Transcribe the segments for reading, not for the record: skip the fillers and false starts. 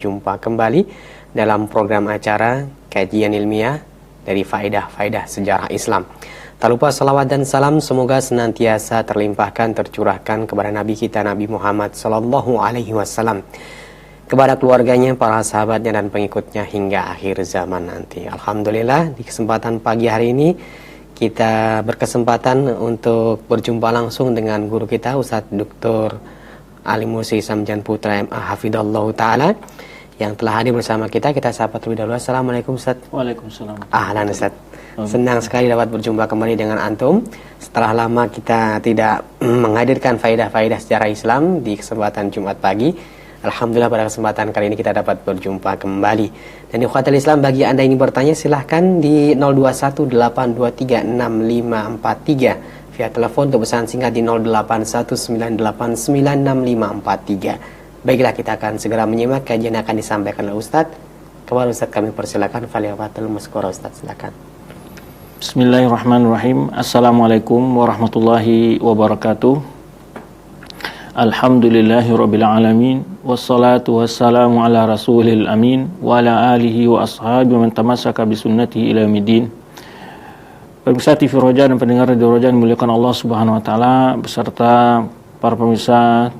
berjumpa kembali dalam program acara kajian ilmiah dari faedah-faedah sejarah Islam. Tak lupa salawat dan salam semoga senantiasa terlimpahkan, tercurahkan kepada Nabi kita Nabi Muhammad SAW, kepada keluarganya, para sahabatnya dan pengikutnya hingga akhir zaman nanti. Alhamdulillah, di kesempatan pagi hari ini kita berkesempatan untuk berjumpa langsung dengan guru kita Ustadz Dr. Ali Musi Samjan Putra MA Hafidhallahu Ta'ala yang telah hadir bersama kita. Kita sapa terlebih dahulu. Assalamualaikum Ustadz. Waalaikumsalam. Ahlan Ustadz. Senang sekali dapat berjumpa kembali dengan antum. Setelah lama kita tidak menghadirkan faedah-faedah sejarah Islam di kesempatan Jumat pagi, alhamdulillah pada kesempatan kali ini kita dapat berjumpa kembali. Dan di Ikhwatul Islam, bagi Anda yang ingin bertanya silahkan di 0218236543 via telepon, untuk pesan singkat di 0819896543. Baiklah, kita akan segera menyimak kajian yang akan disampaikan oleh Ustadz. Kepada Ustadz kami persilakan, Faliyafatul Muskura. Ustadz silakan. Bismillahirrahmanirrahim. Assalamualaikum warahmatullahi wabarakatuh. Alhamdulillahirabbil alamin, wassalatu wassalamu ala rasulil amin wa ala alihi wa ashabihi man tamassaka bi sunnatihi ila yaumiddin. Pemirsa TV Roja dan pendengar Radio Roja dimuliakan Allah Subhanahu wa taala, beserta para pemirsa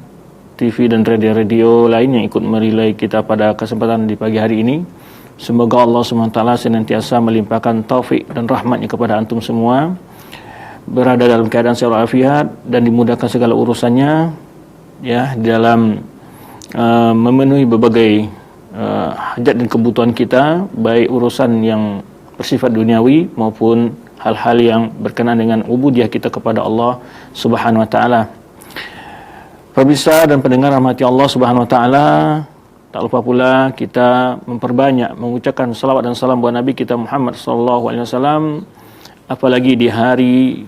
TV dan radio lain yang ikut merelay kita pada kesempatan di pagi hari ini. Semoga Allah Subhanahu wa taala senantiasa melimpahkan taufik dan rahmatnya kepada antum semua, berada dalam keadaan sehat walafiat dan dimudahkan segala urusannya, ya, di dalam memenuhi berbagai hajat dan kebutuhan kita, baik urusan yang bersifat duniawi maupun hal-hal yang berkenaan dengan ubudiyah kita kepada Allah Subhanahu wa taala. Pemirsa dan pendengar rahmati Allah Subhanahu wa taala, tak lupa pula kita memperbanyak mengucapkan salawat dan salam buat Nabi kita Muhammad SAW, apalagi di hari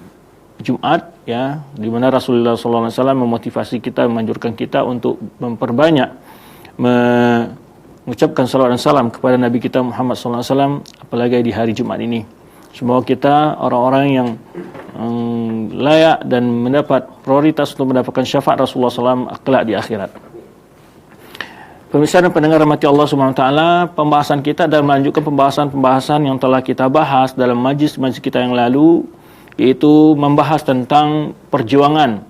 Jumat, ya, di mana Rasulullah SAW memotivasi kita, memanjurkan kita untuk memperbanyak mengucapkan salawat dan salam kepada Nabi kita Muhammad SAW, apalagi di hari Jumat ini. Semoga kita orang-orang yang layak dan mendapat prioritas untuk mendapatkan syafaat Rasulullah SAW kelak di akhirat. Pemirsa dan pendengar rahmati Allah Subhanahu wa taala, pembahasan kita adalah melanjutkan pembahasan yang telah kita bahas dalam majlis-majlis kita yang lalu, yaitu membahas tentang perjuangan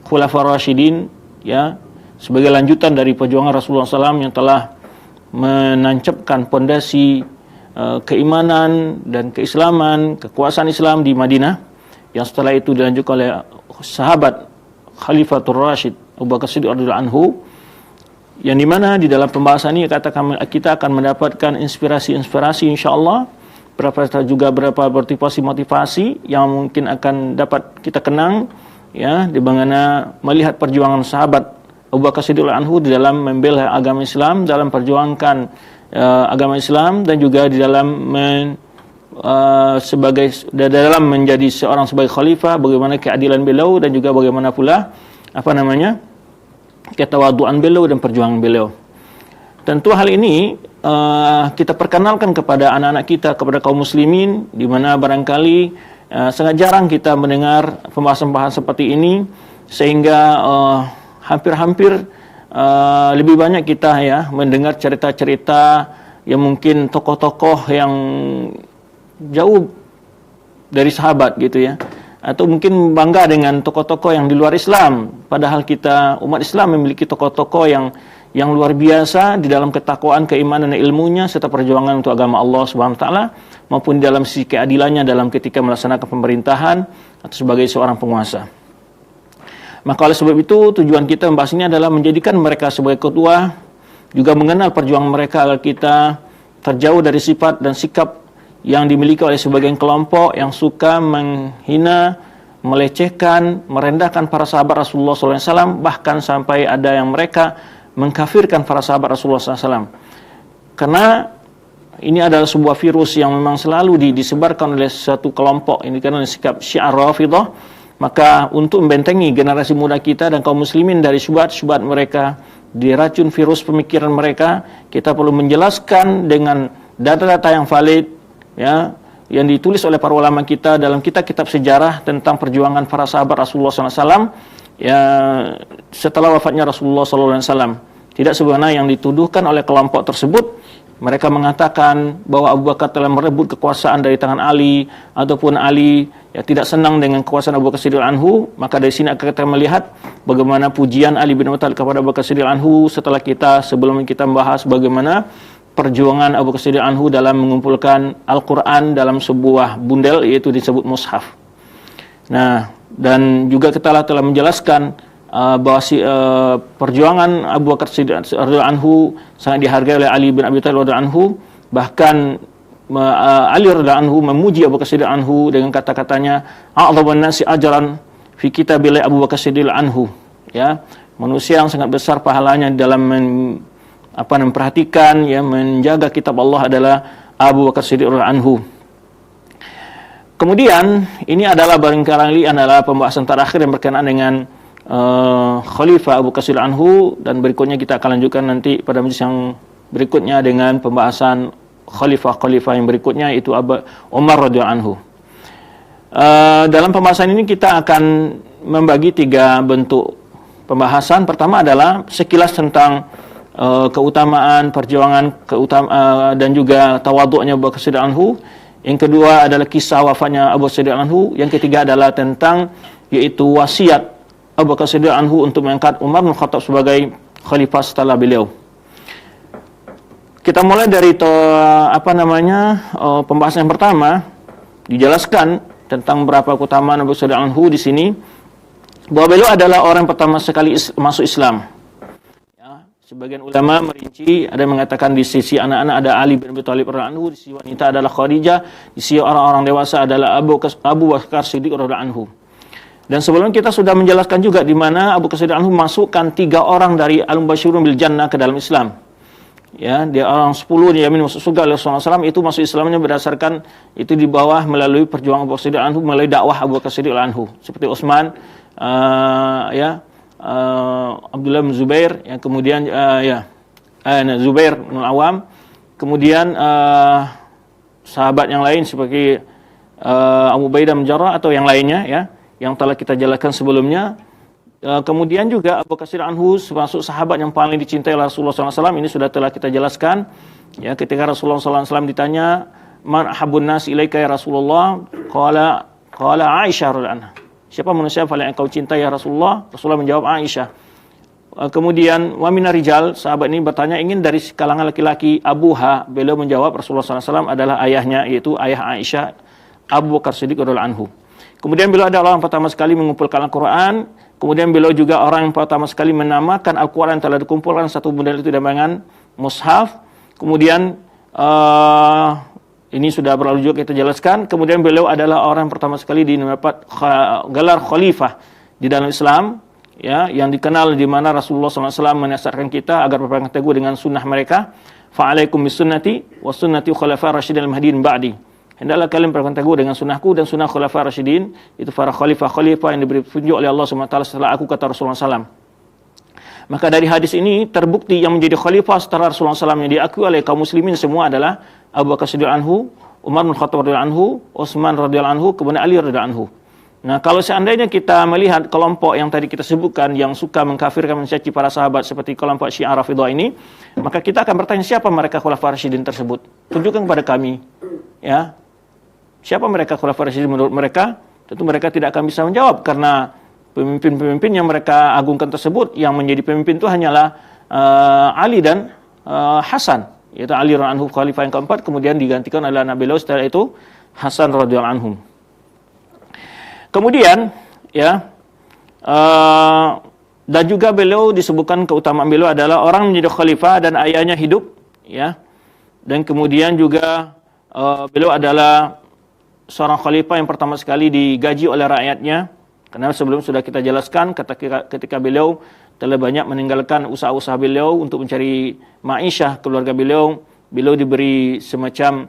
Khulafaur Rasyidin, ya, sebagai lanjutan dari perjuangan Rasulullah SAW yang telah menancapkan pondasi keimanan dan keislaman, kekuasaan Islam di Madinah, yang setelah itu dilanjutkan oleh sahabat Khalifatul Rasyid Abu Bakar Siddiq radhiyallahu anhu, yang dimana di dalam pembahasan ini kita akan mendapatkan inspirasi insyaallah, juga beberapa motivasi yang mungkin akan dapat kita kenang, ya, di mana melihat perjuangan sahabat Abu Bakar Siddiq anhu di dalam membela agama Islam, dalam perjuangkan agama Islam, dan juga di dalam dalam menjadi seorang sebagai khalifah, bagaimana keadilan beliau dan juga bagaimana pula ketawaduan beliau dan perjuangan beliau. Tentu hal ini kita perkenalkan kepada anak-anak kita, kepada kaum muslimin, di mana barangkali sangat jarang kita mendengar pembahasan-pembahasan seperti ini, sehingga hampir-hampir lebih banyak kita, ya, mendengar cerita-cerita yang mungkin tokoh-tokoh yang jauh dari sahabat gitu, ya, atau mungkin bangga dengan tokoh-tokoh yang di luar Islam, padahal kita umat Islam memiliki tokoh-tokoh yang luar biasa di dalam ketakwaan, keimanan dan ilmunya, serta perjuangan untuk agama Allah Subhanahu wa taala, maupun di dalam sisi keadilannya dalam ketika melaksanakan pemerintahan atau sebagai seorang penguasa. Maka oleh sebab itu tujuan kita membahas ini adalah menjadikan mereka sebagai ketua, juga mengenal perjuangan mereka agar kita terjauh dari sifat dan sikap yang dimiliki oleh sebagian kelompok yang suka menghina, melecehkan, merendahkan para sahabat Rasulullah SAW, bahkan sampai ada yang mereka mengkafirkan para sahabat Rasulullah SAW. Karena ini adalah sebuah virus yang memang selalu disebarkan oleh satu kelompok, ini karena sikap Syiah Rafidhah. Maka untuk membentengi generasi muda kita dan kaum muslimin dari syubhat-syubhat mereka, diracun virus pemikiran mereka, kita perlu menjelaskan dengan data-data yang valid, ya, yang ditulis oleh para ulama kita dalam kitab-kitab sejarah tentang perjuangan para sahabat Rasulullah SAW, ya, setelah wafatnya Rasulullah SAW. tidak sebagaimana yang dituduhkan oleh kelompok tersebut. Mereka mengatakan bahwa Abu Bakar telah merebut kekuasaan dari tangan Ali, ataupun Ali tidak senang dengan kekuasaan Abu Bakar Siddiq anhu. Maka dari sini akan kita melihat bagaimana pujian Ali bin Abi Thalib kepada Abu Bakar Siddiq anhu setelah sebelum kita membahas bagaimana perjuangan Abu Bakar Siddiq anhu dalam mengumpulkan Al-Quran dalam sebuah bundel, yaitu disebut mushaf. Nah, dan juga kita telah menjelaskan bahwa perjuangan Abu Bakar Siddiq radhiyallahu anhu sangat dihargai oleh Ali bin Abi Thalib radhiyallahu anhu. Bahkan Ali radhiyallahu anhu memuji Abu Bakar Siddiq anhu dengan kata-katanya, a'dhamun nasi ajran fi kitabillah Abu Bakar Siddiq anhu. Ya, manusia yang sangat besar pahalanya dalam memperhatikan, menjaga kitab Allah adalah Abu Bakar Siddiq radhiyallahu anhu. Kemudian ini adalah barangkali adalah pembahasan terakhir yang berkenaan dengan Khalifah Abu Bakar Siddiq anhu, dan berikutnya kita akan lanjutkan nanti pada majlis yang berikutnya dengan pembahasan khalifah yang berikutnya, yaitu Umar radhiyallahu anhu. Dalam pembahasan ini kita akan membagi 3 bentuk pembahasan. Pertama adalah sekilas tentang keutamaan perjuangan dan juga tawadhu'nya Abu Bakar Siddiq anhu. Yang kedua adalah kisah wafatnya Abu Bakar Siddiq anhu. Yang ketiga adalah tentang yaitu wasiat Abu Bakar Siddiq anhu untuk mengangkat Umar bin Khattab sebagai khalifah setelah beliau. Kita mulai dari pembahasan yang pertama. Dijelaskan tentang berapa keutamaan Abu Bakar Siddiq anhu di sini, bahwa beliau adalah orang pertama sekali masuk Islam. Ya, sebagian ulama merinci, ada yang mengatakan di sisi anak-anak ada Ali bin Abi Thalib radhiyallahu anhu, di sisi wanita adalah Khadijah, di sisi orang-orang dewasa adalah Abu Bakar Siddiq radhiyallahu anhu. Dan sebelumnya kita sudah menjelaskan juga di mana Abu Bakar Siddiq anhu masukkan 3 orang dari al-mubasysyirun bil jannah ke dalam Islam. Ya, dia orang 10 dijamin masuk surga oleh Rasulullah SAW. Itu masuk Islamnya berdasarkan itu di bawah melalui perjuangan Abu Bakar Siddiq anhu, melalui dakwah Abu Bakar Siddiq anhu, seperti Utsman, Abdullah bin Zubair, yang kemudian Zubair bin Awam, kemudian sahabat yang lain seperti Abu Ubaidah bin Jarrah atau yang lainnya, ya, yang telah kita jelaskan sebelumnya. Kemudian juga Abu Bakar Siddiq anhu termasuk sahabat yang paling dicintai oleh Rasulullah SAW. Ini sudah telah kita jelaskan. Ya, ketika Rasulullah SAW ditanya, "Man ahabbun nas ilaika ya Rasulullah?" Qala Aisyah radhiyallahu anha. Siapa manusia paling engkau cintai ya Rasulullah? Rasulullah menjawab Aisyah. Kemudian wa minar rijal, sahabat ini bertanya ingin dari kalangan laki-laki, Abuha. Beliau menjawab Rasulullah SAW adalah ayahnya, yaitu ayah Aisyah, Abu Bakar Siddiq radhiyallahu anhu. Kemudian beliau adalah orang pertama sekali mengumpulkan Al-Quran. Kemudian beliau juga orang yang pertama sekali menamakan Al-Quran yang telah dikumpulkan satu bundel itu dengan mushaf. Kemudian ini sudah berlalu juga kita jelaskan. Kemudian beliau adalah orang yang pertama sekali mendapat gelar khalifah di dalam Islam, ya, yang dikenal di mana Rasulullah SAW menasihatkan kita agar berpegang teguh dengan sunnah mereka. Fa'alaikum bisunnati wa sunnati khulafa rasyidin al-mahdiyyin ba'di. Hendaklah kalian berpegang teguh dengan sunnahku dan sunnah khulafa rasyidin, itu para khalifah yang diberi petunjuk oleh Allah SWT setelah aku, kata Rasulullah SAW. Maka dari hadis ini terbukti yang menjadi khalifah setelah Rasulullah SAW yang diakui oleh kaum muslimin semua adalah Abu Bakar Siddiq anhu, Umar bin Khattab radhiyallahu anhu, Utsman radhiyallahu anhu, kemudian Ali radhiyallahu anhu. Nah, kalau seandainya kita melihat kelompok yang tadi kita sebutkan yang suka mengkafirkan, mencaci para sahabat seperti kelompok Syiah Rafidhah ini, maka kita akan bertanya siapa mereka khulafa rasyidin tersebut? Tunjukkan kepada kami. Ya. Siapa mereka khulafa rasyidin menurut mereka? Tentu mereka tidak akan bisa menjawab karena pemimpin-pemimpin yang mereka agungkan tersebut yang menjadi pemimpin itu hanyalah Ali dan Hasan, yaitu Ali radhiyallahu anhu khalifah yang keempat, kemudian digantikan oleh anak beliau setelah itu Hasan radhiyallahu anhu. Kemudian ya dan juga beliau disebutkan keutamaan beliau adalah orang menjadi khalifah dan ayahnya hidup, ya. Dan kemudian juga beliau adalah seorang khalifah yang pertama sekali digaji oleh rakyatnya, karena sebelum sudah kita jelaskan ketika beliau telah banyak meninggalkan usaha-usaha beliau untuk mencari ma'isyah keluarga beliau diberi semacam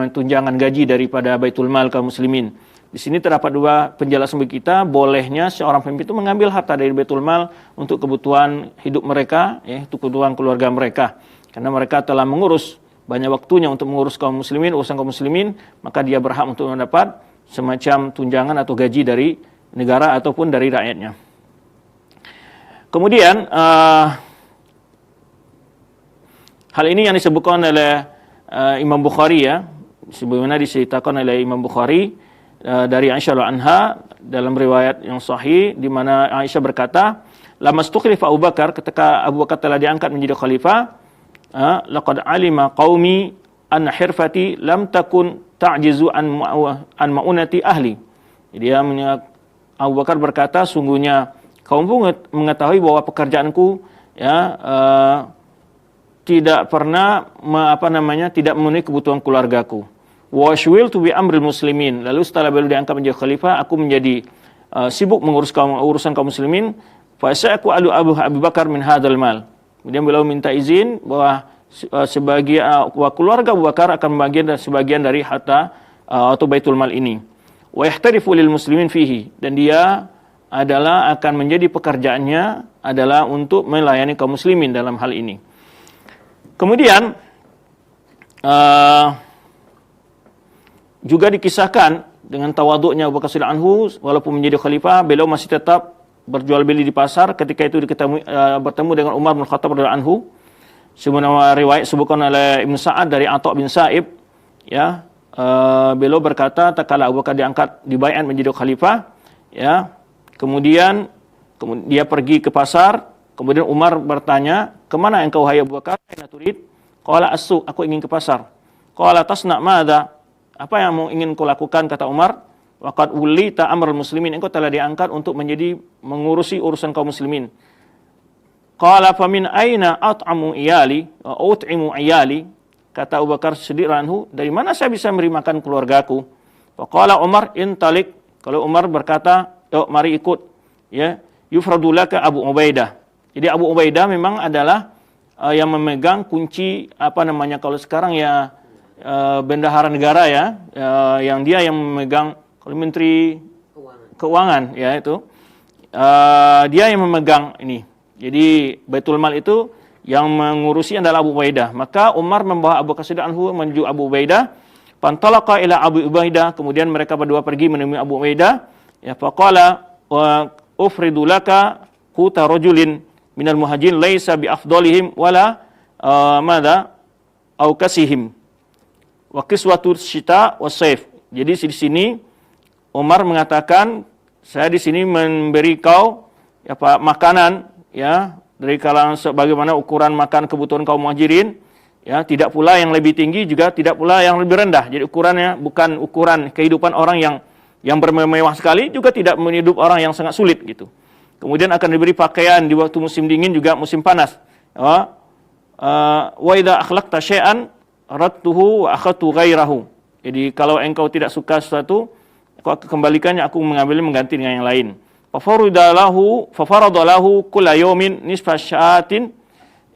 tunjangan gaji daripada Baitul Mal kaum muslimin. Di sini terdapat 2 penjelasan bagi kita, bolehnya seorang pemimpin itu mengambil harta dari Baitul Mal untuk kebutuhan hidup mereka, ya, untuk kebutuhan keluarga mereka. Karena mereka telah mengurus banyak waktunya untuk mengurus kaum muslimin, urusan kaum muslimin, maka dia berhak untuk mendapat semacam tunjangan atau gaji dari negara ataupun dari rakyatnya. Kemudian Hal ini yang disebutkan oleh Imam Bukhari ya, sebagaimana diceritakan oleh Imam Bukhari dari Aisyah anha dalam riwayat yang sahih, di mana Aisyah berkata, "Lamastukhlifa Abu Bakar," ketika Abu Bakar telah diangkat menjadi khalifah, "laqad alima qaumi an hirfati lam takun ta'jizu an ma'unati ahli." Jadi Abu Bakar berkata, sungguhnya kaumku mengetahui bahwa pekerjaanku ya tidak pernah tidak memenuhi kebutuhan keluargaku. Washwil to be amril muslimin. Lalu setelah beliau diangkat menjadi khalifah, aku menjadi sibuk mengurus urusan kaum muslimin. Fa aku Abu Bakar min hadzal mal. Kemudian beliau minta izin bahwa sebagian keluarga Abu Bakar akan membagian sebagian dari harta atau baitul mal ini. Wa yahtarifu lil muslimin fihi, dan dia akan menjadi pekerjaannya adalah untuk melayani kaum muslimin dalam hal ini. Kemudian juga dikisahkan dengan tawaduknya Abu Bakar anhu, walaupun menjadi khalifah, beliau masih tetap berjual beli di pasar. Ketika itu bertemu dengan Umar bin Khattab radhiyallahu anhu. Sebenarnya riwayat sebutkan oleh Ibn Sa'ad dari Atha bin Sa'ib, ya, beliau berkata, tatkala Abu Bakar diangkat dibaiat menjadi khalifah, ya, kemudian dia pergi ke pasar. Kemudian Umar bertanya, "Kemana engkau hai Abu Bakar?" "Aina turid?" "Qala as-suq," aku ingin ke pasar. "Qala tasna madza?" Apa yang mau ingin kau lakukan, kata Umar. "Waqad wulita amrul muslimin," engkau telah diangkat untuk mengurusi urusan kaum muslimin. "Qala famin aina at'amu iyali wa ut'imu iyali?" Kata Abu Bakar Siddiq anhu, dari mana saya bisa memberi makan keluargaku? Faqala Umar intalik. Kalau Umar berkata, "Yuk mari ikut." Ya, yufradu laka Abu Ubaidah. Jadi Abu Ubaidah memang adalah yang memegang kunci kalau sekarang ya bendahara negara ya, yang dia yang memegang, kalau Menteri Keuangan ya itu, dia yang memegang ini. Jadi Baitul Mal itu yang mengurusi adalah Abu Ubaidah. Maka Umar membawa Abu Bakar Siddiq anhu menuju Abu Ubaidah. Pantalaqa ila Abu Ubaidah, kemudian mereka berdua pergi menemui Abu Ubaidah. Ya, faqala wa ufridu laka quta rajulin minal muhajirin laisa bi afdalihim wala au kasihim wa kiswatu syita was-saif. Jadi di sini Umar mengatakan, saya di sini memberi kau makanan ya dari kalangan sebagaimana ukuran makan kebutuhan kaum muhajirin, ya, tidak pula yang lebih tinggi juga tidak pula yang lebih rendah. Jadi ukurannya bukan ukuran kehidupan orang yang bermewah sekali, juga tidak menghidup orang yang sangat sulit gitu. Kemudian akan diberi pakaian di waktu musim dingin juga musim panas. Wa idza akhlaqta syai'an radtuhu wa akhadtu ghairahu. Jadi kalau engkau tidak suka sesuatu, kau kembalikannya, aku mengganti dengan yang lain. Fafaradalahu kulla yawmin nisfa sya'atin,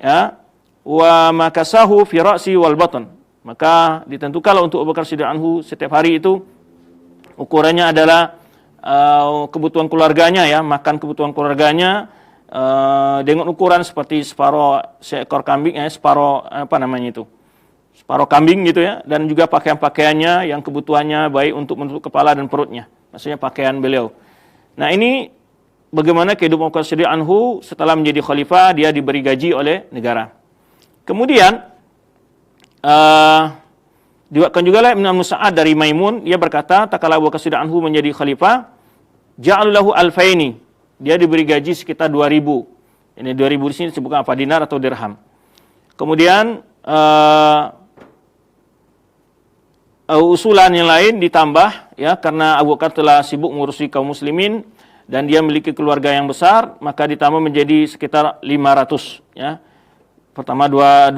ya, wa makasahu fi ra'si wal batn. Maka ditentukanlah untuk Abu Bakar Siddiq anhu setiap hari itu ukurannya adalah kebutuhan keluarganya, ya, makan kebutuhan keluarganya dengan ukuran seperti separuh seekor kambing, separuh separuh kambing gitu ya, dan juga pakaian-pakaiannya yang kebutuhannya baik untuk menutup kepala dan perutnya, maksudnya pakaian beliau. Nah, ini bagaimana kehidupan Abu Bakar Siddiq anhu setelah menjadi khalifah, dia diberi gaji oleh negara. Kemudian diwakilkan juga oleh Ibnu Sa'ad dari Maimun, dia berkata, tatkala Abu Bakar Siddiq anhu menjadi khalifah, ja'alulahu alfaini, dia diberi gaji sekitar 2.000. Ini 2.000 di sini disebutkan apa, dinar atau dirham. Kemudian usulan yang lain ditambah, ya, karena Abu Bakar telah sibuk mengurusi kaum muslimin dan dia memiliki keluarga yang besar, maka ditambah menjadi sekitar 500, ya. Pertama 2.000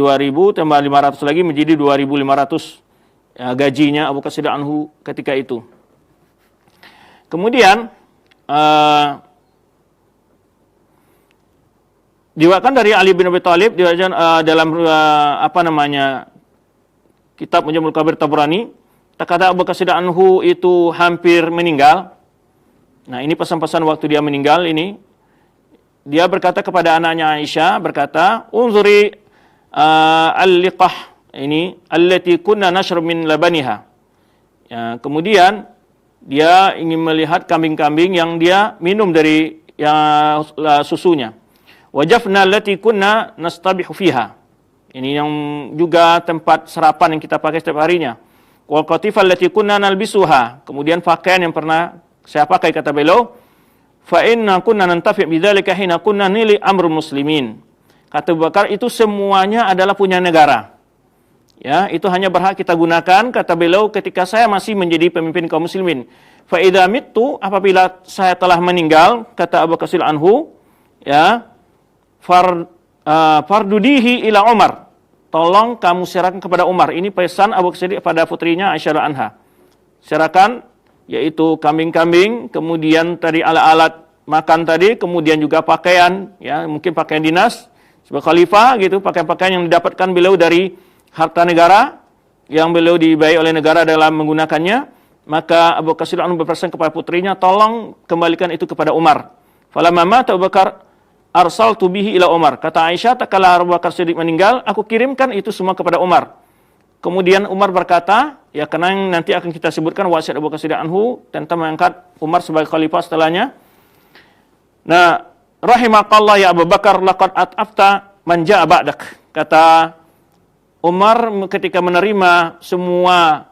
tambah 500 lagi menjadi 2.500, ya, gajinya Abu Bakar Siddiq anhu ketika itu. Kemudian diwakilkan dari Ali bin Abi Thalib dalam kitab Mujamul Kabir Tabrani, kata Abu Bakar Siddiq anhu itu hampir meninggal. Nah, ini pesan-pesan waktu dia meninggal ini. Dia berkata kepada anaknya Aisyah, berkata, "Unzuri al-liqah ini allati kunna nashrab min labaniha." Ya, kemudian dia ingin melihat kambing-kambing yang dia minum dari susunya. "Wajafna allati kunna nastabihu fiha." Ini yang juga tempat sarapan yang kita pakai setiap harinya. Wal qatifah allati kunna nalbisuha. Kemudian pakaian yang pernah saya pakai, kata beliau, fa inna kunna nantafi' bidzalika hina kunna nili amrul muslimin. Kata Abu Bakar, itu semuanya adalah punya negara. Ya, itu hanya berhak kita gunakan, kata beliau, ketika saya masih menjadi pemimpin kaum muslimin. Fa idza mittu, apabila saya telah meninggal, kata Abu Bakar anhu, ya, fardudihi ila Umar. Tolong kamu serahkan kepada Umar. Ini pesan Abu Bakar Siddiq pada putrinya Aisyah anha. Serahkan, yaitu kambing-kambing, kemudian tadi alat-alat makan tadi, kemudian juga pakaian, ya, mungkin pakaian dinas sebagai khalifah gitu, pakaian-pakaian yang didapatkan beliau dari harta negara yang beliau dibayar oleh negara dalam menggunakannya. Maka Abu Bakar Siddiq berpesan kepada putrinya, tolong kembalikan itu kepada Umar. Falamma mata Abu Bakar arsaltu bihi ila Umar. Kata Aisyah, tak kala Abu Bakar Siddiq meninggal, aku kirimkan itu semua kepada Umar. Kemudian Umar berkata, ya, karena nanti akan kita sebutkan wasiat Abu Bakar Siddiq anhu tentang mengangkat Umar sebagai khalifah setelahnya. Nah, rahimakallah ya Abu Bakar, laqad at'afta man ja'a ba'dak. Kata Umar ketika menerima semua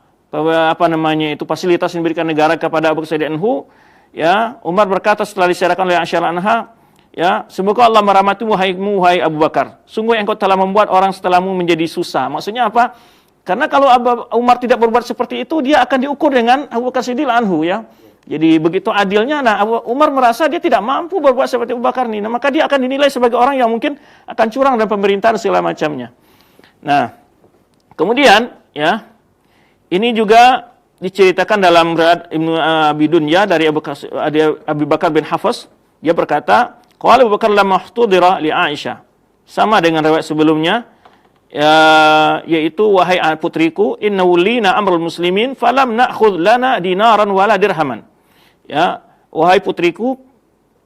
fasilitas yang diberikan negara kepada Abu Bakar Siddiq anhu, ya, Umar berkata setelah diserahkan oleh Aisyah anha, ya, semoga Allah merahmatimu hai Abu Bakar. Sungguh engkau telah membuat orang setelahmu menjadi susah. Maksudnya apa? Karena kalau Umar tidak berbuat seperti itu, dia akan diukur dengan Abu Bakar Siddiq anhu, ya. Jadi begitu adilnya, nah Umar merasa dia tidak mampu berbuat seperti Abu Bakar ini. Nah, maka dia akan dinilai sebagai orang yang mungkin akan curang dalam pemerintahan segala macamnya. Nah, kemudian, ya, ini juga diceritakan dalam riwayat Ibnu Abi Dunya dari Abu Bakar bin Hafs. Dia berkata, qala Abu Bakar lamma ihtudira li Aisyah. Sama dengan riwayat sebelumnya, ya, yaitu wahai putriku, inna wulina amrul muslimin falam na'khudh lana dinaran wala dirhaman. Ya, wahai putriku,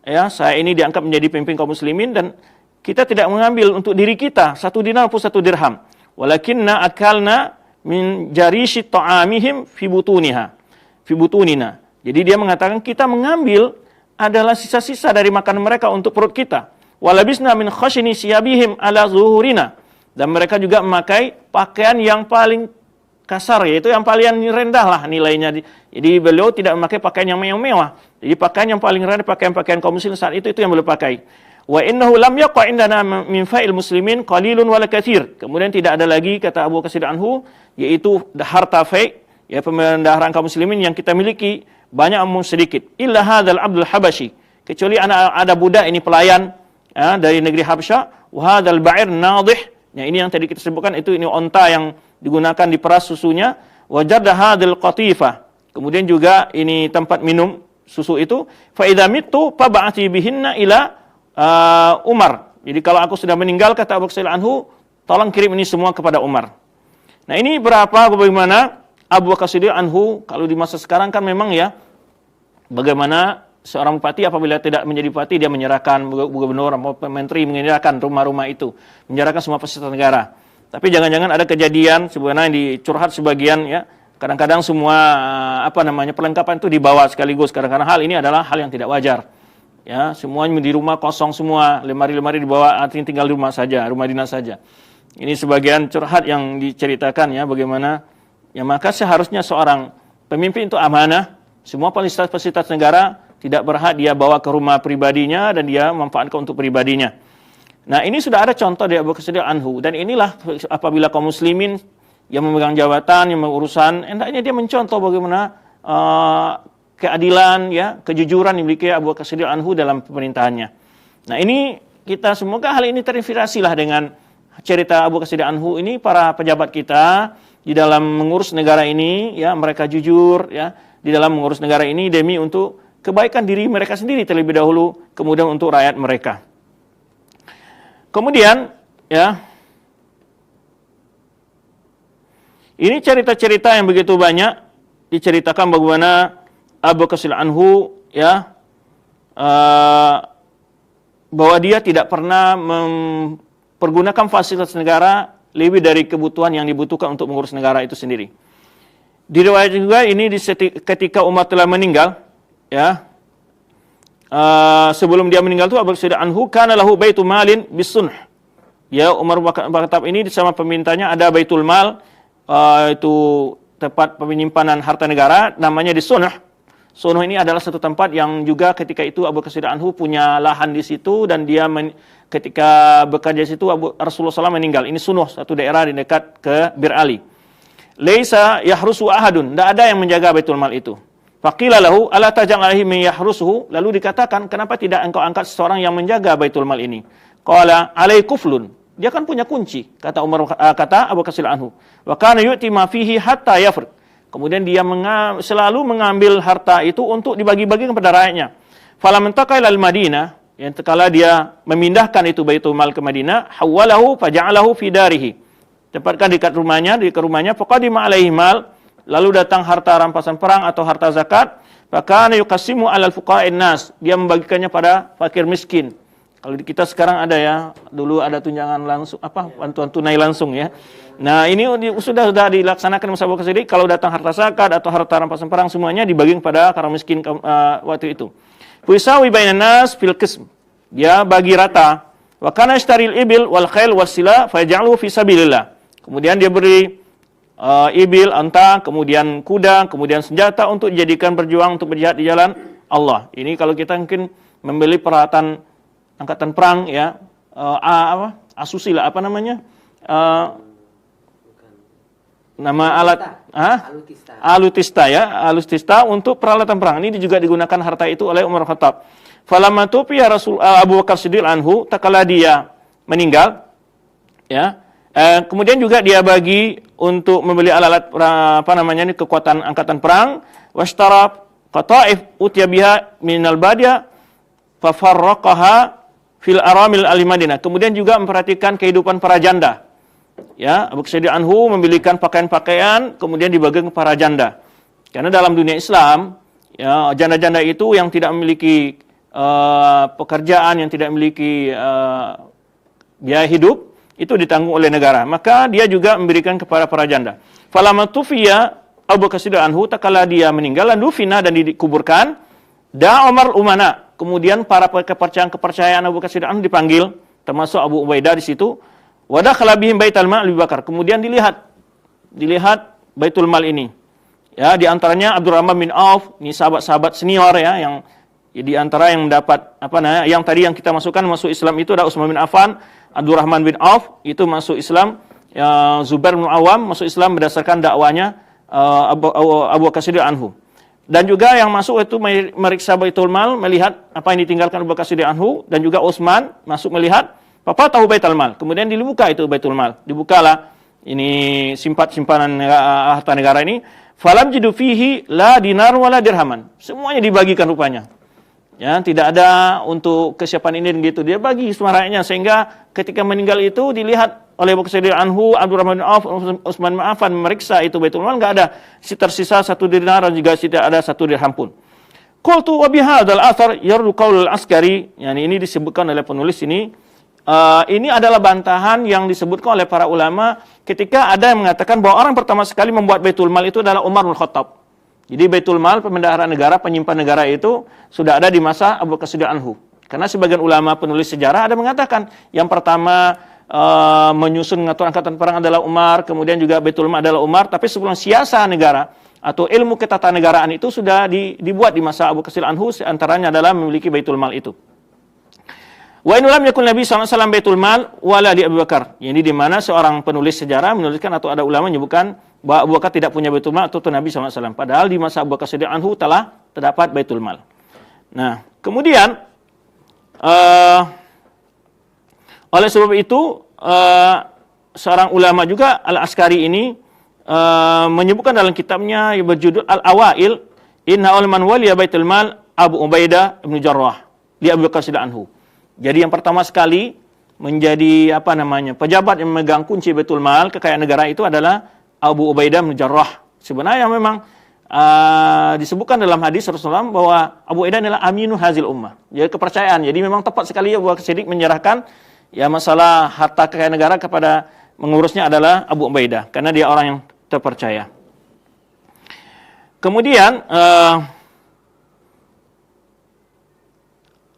ya, saya ini diangkat menjadi pemimpin kaum muslimin dan kita tidak mengambil untuk diri kita 1 dinar pun 1 dirham. Walakinna akalna min jarishi ta'amihim fi butunina. Jadi dia mengatakan kita mengambil adalah sisa-sisa dari makanan mereka untuk perut kita. Walabisna min khashini siyabihim ala zuhurina. Dan mereka juga memakai pakaian yang paling kasar, yaitu yang paling rendah lah nilainya. Jadi beliau tidak memakai pakaian yang mewah. Jadi pakaian yang paling rendah, pakaian-pakaian kaum muslim saat itu yang beliau pakai. Wa innahu lam yaqa indana min fa'il muslimin qalilun wala katsir. Kemudian tidak ada lagi, kata Abu Bakar Siddiq anhu, yaitu harta fai', ya, pembendaharaan kaum muslimin yang kita miliki banyak maupun sedikit. Illa hadzal abdul habashi, kecuali ada budak ini pelayan, ya, dari negeri Habsyah. Wa hadzal ba'ir nadih, ya, ini yang tadi kita sebutkan, itu ini onta yang digunakan di peras susunya. Wa jadda hadzal qatifah, kemudian juga ini tempat minum susu itu. Fa idza mittu fa ba'ati bihinna ila Umar. Jadi kalau aku sudah meninggal, kata Abu Bakar anhu, tolong kirim ini semua kepada Umar. Nah, ini bagaimana Abu Bakar Siddiq anhu kalau di masa sekarang kan memang, ya, bagaimana seorang bupati apabila tidak menjadi bupati dia menyerahkan, gubernur atau menteri menyerahkan rumah-rumah itu, menyerahkan semua fasilitas negara. Tapi jangan-jangan ada kejadian sebenarnya dicurhat sebagian, ya, kadang-kadang semua perlengkapan itu dibawa sekaligus. Kadang-kadang hal ini adalah hal yang tidak wajar. Ya, semuanya di rumah kosong semua, lemari-lemari dibawa, artinya tinggal di rumah saja, rumah dinas saja. Ini sebagian curhat yang diceritakan, ya, bagaimana, ya, maka seharusnya seorang pemimpin itu amanah, semua fasilitas negara tidak berhak dia bawa ke rumah pribadinya dan dia memanfaatkan untuk pribadinya. Nah, ini sudah ada contoh dari Abu Bakar Siddiq anhu, dan inilah apabila kaum muslimin yang memegang jabatan, yang mengurusan, hendaknya dia mencontoh bagaimana keadilan, ya, kejujuran yang dimiliki Abu Bakar Siddiq anhu dalam pemerintahannya. Nah, ini kita semoga hal ini terinspirasilah dengan cerita Abu Bakar Siddiq anhu ini. Para pejabat kita di dalam mengurus negara ini, ya, mereka jujur, ya, di dalam mengurus negara ini demi untuk kebaikan diri mereka sendiri terlebih dahulu, kemudian untuk rakyat mereka. Kemudian, ya, ini cerita-cerita yang begitu banyak diceritakan bagaimana Abu Bakar Siddiq anhu, ya, bahwa dia tidak pernah mempergunakan fasilitas negara lebih dari kebutuhan yang dibutuhkan untuk mengurus negara itu sendiri. Diriwayatkan juga ini ketika Umar telah meninggal, ya, sebelum dia meninggal itu Abu Bakar Siddiq anhu kana lahu baitu malin bisunh. Ya, Umar bin Khattab ini sama pemintanya ada Baitul Mal, itu tempat penyimpanan harta negara, namanya di Sunuh. Sunuh ini adalah satu tempat yang juga ketika itu Abu Bakar Siddiq anhu punya lahan di situ, dan dia ketika bekerja di situ Rasulullah SAW meninggal. Ini Sunuh, satu daerah di dekat ke Bir Ali. Laisa yahrusu ahadun, tidak ada yang menjaga Baitul Mal itu. Faqila lahu ala taj'al alaihi man yahrusuhu, lalu dikatakan kenapa tidak engkau angkat seseorang yang menjaga Baitul Mal ini? Qala alai kuflun, dia kan punya kunci, kata kata Abu Bakar anhu. Wa kana yu'ti ma fihi hatta yafriq. Kemudian dia selalu mengambil harta itu untuk dibagi-bagi kepada rakyatnya. Falamma taqala al-Madinah, yang kala dia memindahkan itu Baitul Mal ke Madinah, hawwalahu faja'alahu fi darihi. Tempatkan dekat rumahnya, faqadima alaihi mal, lalu datang harta rampasan perang atau harta zakat, fakana yuqassimu 'alal fuqa'in nas, dia membagikannya pada fakir miskin. Kalau di kita sekarang ada ya, dulu ada tunjangan langsung, bantuan tunai langsung ya. Nah, ini sudah dilaksanakan masa Abu Bakar Siddiq, kalau datang harta zakat atau harta rampasan perang semuanya dibagi kepada orang miskin waktu itu. Wisawi bainan nas fil qism. Dia bagi rata. Wa kana yashtaril ibil wal khail wasila fayaj'aluhu fi sabilillah. Kemudian dia beri ibil, unta, kemudian kuda, kemudian senjata untuk dijadikan berjuang untuk berjihad di jalan Allah. Ini kalau kita mungkin membeli peralatan angkatan perang ya, asusila apa namanya? Nama alat alutista ya, alutista untuk peralatan perang. Ini juga digunakan harta itu oleh Umar Khattab. Falamma tufiya Rasul Abu Bakar Siddiq anhu, tatkala dia meninggal ya, kemudian juga dia bagi untuk membeli alat-alat kekuatan angkatan perang, washtara qata'if utiya biha minal badya fa farraqaha fil aramil al-Madinah. Kemudian juga memperhatikan kehidupan para janda. Ya, Abu Bakar Siddiq anhu memilihkan pakaian-pakaian kemudian dibagi ke para janda. Karena dalam dunia Islam, ya, janda-janda itu yang tidak memiliki pekerjaan, yang tidak memiliki biaya hidup, itu ditanggung oleh negara. Maka dia juga memberikan kepada para janda. Falamma tufiya Abu Bakar Siddiq anhu, tatkala dia meninggal, dufina dan dikuburkan, Umar umana. Kemudian para kepercayaan Abu Bakar Siddiq anhu dipanggil, termasuk Abu Ubaidah di situ. Wadah kalabihim Baitul Mal Abu Bakar. Kemudian dilihat Baitul Mal ini. Ya, di antaranya Abdurrahman bin Auf, ini sahabat-sahabat senior ya, yang di antara yang mendapat yang tadi yang kita masukkan masuk Islam itu ada Utsman bin Affan, Abdurrahman bin Auf itu masuk Islam, ya, Zubair bin Awam masuk Islam berdasarkan dakwanya Abu Bakar Siddiq anhu. Dan juga yang masuk itu meriksa Baitul Mal, melihat apa yang ditinggalkan Abu Bakar Siddiq anhu, dan juga Utsman masuk melihat, Papa tahu Baitul Mal. Kemudian dibuka itu Baitul Mal. Dibukalah ini simpanan harta negara ini. Falam jidu fihi la dinar wala dirhaman. Semuanya dibagikan rupanya. Ya, tidak ada untuk kesiapan ini gitu. Dia bagi semua rakyatnya, sehingga ketika meninggal itu dilihat oleh Abu Bakar Siddiq anhu, Abdurrahman bin Auf, Utsman bin Affan memeriksa itu Baitul Mal, enggak ada tersisa 1 dinar dan juga tidak ada 1 dirham pun. Qultu wa bihadzal athar yardu qaul al-Askari. Yani ini disebutkan oleh penulis ini. Ini adalah bantahan yang disebutkan oleh para ulama ketika ada yang mengatakan bahwa orang pertama sekali membuat Baitul Mal itu adalah Umar bin Khattab. Jadi Baitul Mal, pemendaharaan negara, penyimpan negara itu sudah ada di masa Abu Bakar Siddiq anhu. Karena sebagian ulama penulis sejarah ada mengatakan yang pertama menyusun mengatur angkatan perang adalah Umar, kemudian juga Baitul Mal adalah Umar, tapi sebelum siasa negara atau ilmu ketatanegaraan itu sudah dibuat di masa Abu Bakar Siddiq anhu, antaranya adalah memiliki Baitul Mal itu. Wa in lam yakun Nabi sallallahu alaihi wasallam Baitul Mal wala li Abu Bakar. Ini di mana seorang penulis sejarah menuliskan atau ada ulama menyebutkan bahwa Abu Bakar tidak punya Baitul Mal atau Nabi sallallahu alaihi wasallam. Padahal di masa Abu Bakar Siddiq anhu telah terdapat Baitul Mal. Nah, kemudian oleh sebab itu seorang ulama juga Al-Askari ini menyebutkan dalam kitabnya yang berjudul Al-Awail, inna man waliya Baitul Mal Abu Ubaidah bin Jarrah li Abu Bakar Siddiq anhu. Jadi yang pertama sekali menjadi pejabat yang memegang kunci Baitul Mal, kekayaan negara itu adalah Abu Ubaidah bin Jarrah. Sebenarnya memang disebutkan dalam hadis Rasulullah bahwa Abu Ubaidah adalah aminu hazil ummah. Jadi kepercayaan. Jadi memang tepat sekali Abu Bakar Siddiq menyerahkan ya masalah harta kekayaan negara kepada mengurusnya adalah Abu Ubaidah, karena dia orang yang terpercaya. Kemudian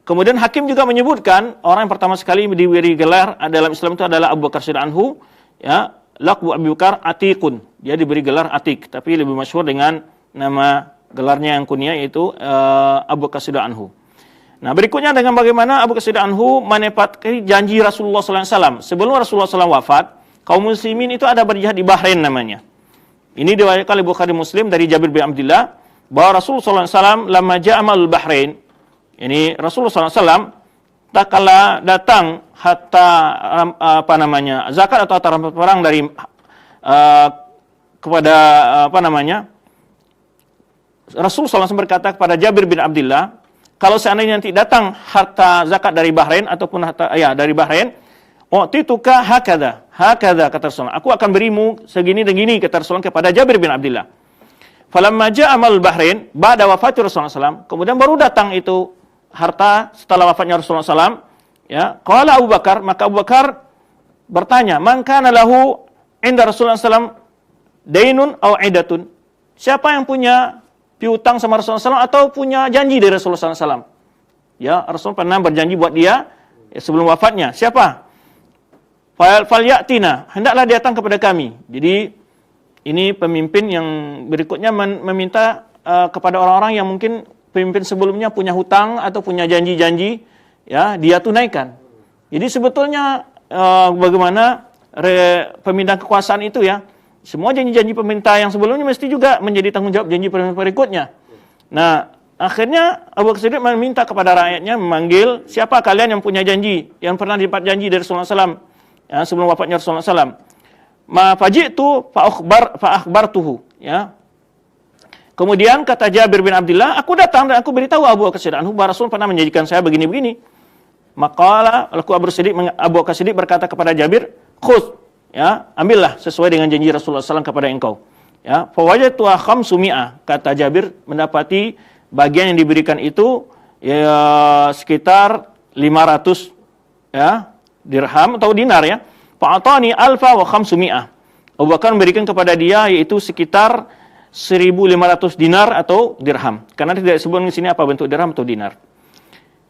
Kemudian hakim juga menyebutkan orang yang pertama sekali diberi gelar dalam Islam itu adalah Abu Bakar Siddiq anhu, ya, laqbu Abu Bakar Atiqun. Dia diberi gelar Atiq, tapi lebih masyhur dengan nama gelarnya yang kunyah yaitu Abu Bakar Siddiq anhu. Nah, berikutnya dengan bagaimana Abu Bakar Siddiq anhu menepati janji Rasulullah SAW. Sebelum Rasulullah SAW wafat, kaum muslimin itu ada berjihad di Bahrain namanya. Ini diriwayatkan oleh Bukhari Muslim dari Jabir bin Abdullah bahwa Rasulullah SAW lama ja'amal Bahrain. Ini Rasulullah SAW tak kala datang hatta zakat atau harta perang dari kepada Rasulullah SAW berkata kepada Jabir bin Abdullah, kalau seandainya nanti datang harta zakat dari Bahrain ataupun dari Bahrain, u'tituka hakadha kata Rasulullah, aku akan berimu segini dan gini kata Rasulullah kepada Jabir bin Abdullah. Falamma ja'amal Bahrain ba'da wafati Rasulullah SAW, kemudian baru datang itu harta setelah wafatnya Rasulullah SAW, ya, qala Abu Bakar, maka Abu Bakar bertanya, man kana lahu inda Rasulullah SAW dainun aw idatun, siapa yang punya piutang sama Rasulullah SAW atau punya janji dari Rasulullah SAW? Ya, Rasul pernah berjanji buat dia sebelum wafatnya. Siapa? Falyatina, hendaklah datang kepada kami. Jadi ini pemimpin yang berikutnya meminta kepada orang-orang yang mungkin pemimpin sebelumnya punya hutang atau punya janji-janji, ya, dia tunaikan. Jadi sebetulnya bagaimana pemindahan kekuasaan itu, ya, semua janji-janji pemerintah yang sebelumnya mesti juga menjadi tanggung jawab janji pemerintah berikutnya. Nah, akhirnya Abu Bakar Siddiq meminta kepada rakyatnya, memanggil siapa kalian yang punya janji, yang pernah dapat janji dari Rasulullah SAW, ya, sebelum wafatnya Rasulullah SAW. Ma faji'tu fa akhbartuhu, ya. Kemudian kata Jabir bin Abdullah, aku datang dan aku beritahu Abu Bakar Siddiq anhu bahwa Rasul pernah menjanjikan saya begini-begini. Maka Abu Bakar Siddiq berkata kepada Jabir, khudh, ya, ambillah sesuai dengan janji Rasulullah SAW kepada engkau. Ya, fawajatu khamsumi'ah, kata Jabir mendapati bagian yang diberikan itu ya sekitar 500, ya, dirham atau dinar, ya. Fa'atani alfa wa khamsumi'ah. Abu Bakar memberikan kepada dia yaitu sekitar 1.500 dinar atau dirham. Karena tidak disebut di sini apa bentuk dirham atau dinar.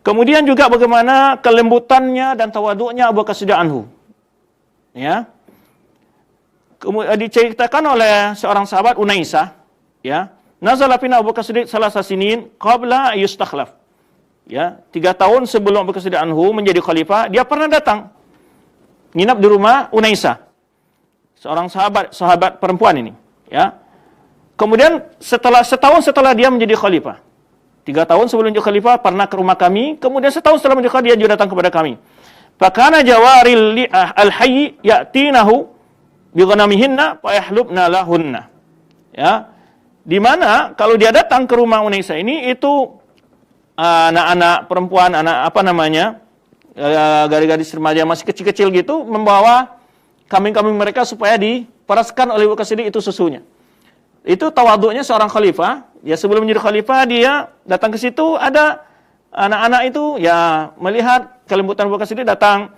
Kemudian juga bagaimana kelembutannya dan tawaduknya Abu Bakar Siddiq anhu. Ya. Kemudian diceritakan oleh seorang sahabat Unaisah, ya. Nazala fina Abu Bakar Siddiq salasa sinin qabla yustakhlaf. Ya, 3 tahun sebelum Abu Bakar Siddiq anhu menjadi khalifah, dia pernah datang nginap di rumah Unaisah. Seorang sahabat perempuan ini, ya. Kemudian setahun setelah dia menjadi khalifah, 3 tahun sebelum menjadi khalifah pernah ke rumah kami. Kemudian setahun setelah menjadi khalifah dia juga datang kepada kami. Fakana jawaril al-hayy ya'tinahu bi ghanamihinna fa yahlubna lahunna. Ya. Di mana kalau dia datang ke rumah Unaisah ini itu anak-anak perempuan, gadis-gadis remaja masih kecil-kecil gitu membawa kambing-kambing mereka supaya diperaskan oleh Abu Bakar Siddiq itu susunya. Itu tawaduknya seorang khalifah. Ya, sebelum menjadi khalifah dia datang ke situ, ada anak-anak itu ya melihat kelembutan Abu Bakar Siddiq datang,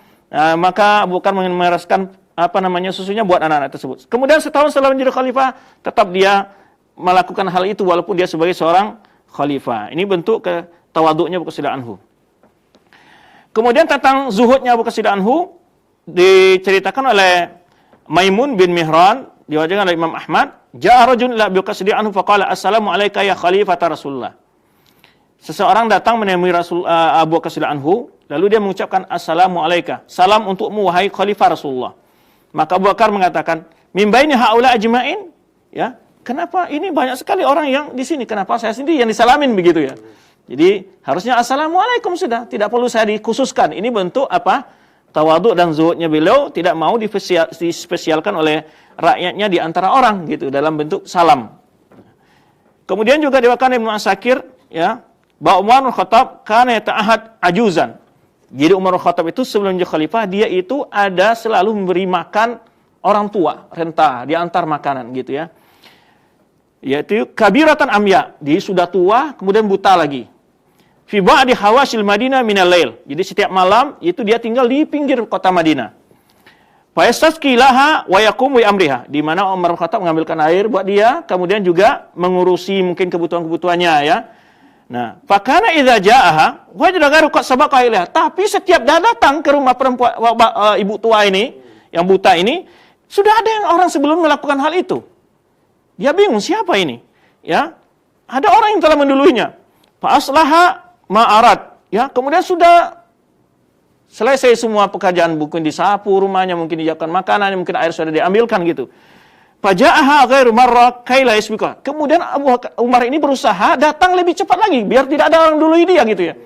maka Abu Bakar memeraskan susunya buat anak-anak tersebut. Kemudian setahun setelah menjadi khalifah tetap dia melakukan hal itu walaupun dia sebagai seorang khalifah. Ini bentuk tawaduknya Abu Bakar Siddiq anhu. Kemudian tentang zuhudnya Abu Bakar Siddiq anhu diceritakan oleh Maimun bin Mihran, diwajibkan oleh Imam Ahmad. Ja'a rajulun ila Abu Bakar Siddiq anhu faqala assalamu alayka ya khalifata Rasulullah. Seseorang datang menemui Abu Bakar Siddiq anhu, lalu dia mengucapkan assalamu alayka, salam untukmu wahai khalifah Rasulullah. Maka Abu Bakar mengatakan, min baini haula ajma'in, ya. Kenapa ini banyak sekali orang yang di sini, kenapa saya sendiri yang disalamin begitu, ya. Jadi harusnya assalamualaikum sudah, tidak perlu saya dikhususkan. Ini bentuk tawaduk dan zuhudnya beliau, tidak mau dispesialkan oleh rakyatnya di antara orang gitu dalam bentuk salam. Kemudian juga diwakilkan Ibnu Asakir, ya, bahwa Umar bin Khattab kana yata'ahad ajuzan. Jadi Umar bin Khattab itu sebelum menjadi khalifah dia itu ada selalu memberi makan orang tua, renta, diantar makanan gitu, ya. Yaitu kabiratan amya, dia sudah tua kemudian buta lagi. Fi ba'di hawasil Madinah minal lail. Jadi setiap malam itu dia tinggal di pinggir kota Madinah. Fa yastasqi laha wa yaqumu bi amriha. Di mana Umar bin Khattab mengambilkan air buat dia, kemudian juga mengurusi mungkin kebutuhan-kebutuhannya, ya. Nah, fakana idza ja'aha wajada ghairu qad sabaqa ilaiha. Tapi setiap dia datang ke rumah perempuan ibu tua ini, yang buta ini, sudah ada yang orang sebelum melakukan hal itu. Dia bingung siapa ini? Ya, ada orang yang telah menduluinya. Fa aslaha ma arad. Ya, kemudian sudah selesai semua pekerjaan, mungkin disapu rumahnya, mungkin dijakan makanan, mungkin air sudah diambilkan gitu. Faja'aha ghairu marra kaila yasbiqa. Kemudian Abu Umar ini berusaha datang lebih cepat lagi biar tidak ada orang dulu dia gitu ya.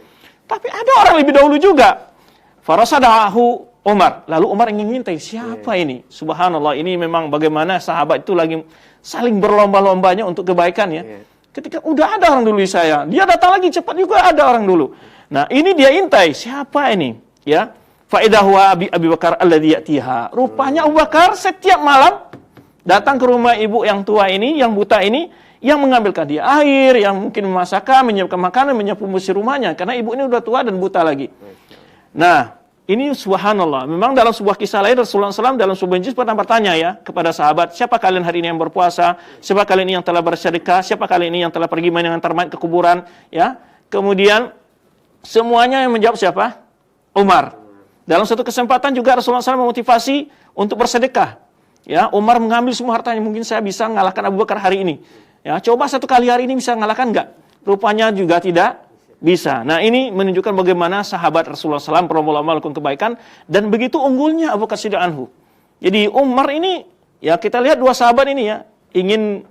Tapi ada orang lebih dahulu juga. Farasadahu Umar. Lalu Umar ingin ngintai siapa ini? Subhanallah, ini memang bagaimana sahabat itu lagi saling berlomba-lombanya untuk kebaikan ya. Ketika udah ada orang dulu saya, dia datang lagi cepat juga ada orang dulu. Nah, ini dia intai siapa ini? Ya. Fa idza huwa Abi Bakar alladhi ya'tiha. Rupanya Abu Bakar setiap malam datang ke rumah ibu yang tua ini, yang buta ini, yang mengambilkan dia air, yang mungkin memasakkan, menyiapkan makanan, menyapu bersih rumahnya. Karena ibu ini udah tua dan buta lagi. Nah, ini subhanallah. Memang dalam sebuah kisah lain, Rasulullah SAW dalam sebuah majlis pernah bertanya ya kepada sahabat, siapa kalian hari ini yang berpuasa? Siapa kalian ini yang telah bersedekah? Siapa kalian ini yang telah pergi mengantar mayat ke kuburan? Ya, kemudian semuanya yang menjawab siapa? Umar. Dalam satu kesempatan juga Rasulullah SAW memotivasi untuk bersedekah. Ya, Umar mengambil semua hartanya, mungkin saya bisa mengalahkan Abu Bakar hari ini. Ya, coba satu kali hari ini bisa mengalahkan enggak? Rupanya juga tidak bisa. Nah, ini menunjukkan bagaimana sahabat Rasulullah SAW berlomba-lomba melakukan kebaikan dan begitu unggulnya Abu Bakar Siddiq anhu. Jadi Umar ini, ya kita lihat dua sahabat ini ya, ingin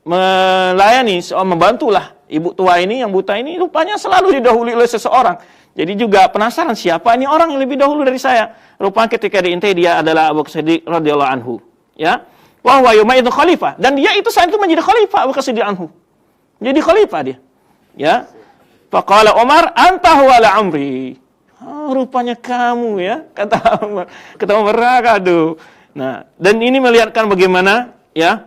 melayani, membantulah ibu tua ini, yang buta ini, rupanya selalu didahului oleh seseorang. Jadi juga penasaran siapa ini orang yang lebih dahulu dari saya. Rupanya ketika diintai dia adalah Abu Bakar Siddiq radhiyallahu anhu. Ya, wa huwa yawma itu khalifah, dan dia itu saat itu menjadi khalifah Abu Bakar Siddiq anhu. Jadi khalifah dia. Ya. Faqala Umar anta huwa la amri. Oh, rupanya kamu ya, kata Umar. Kata Umar, aduh. Nah, dan ini melihatkan bagaimana ya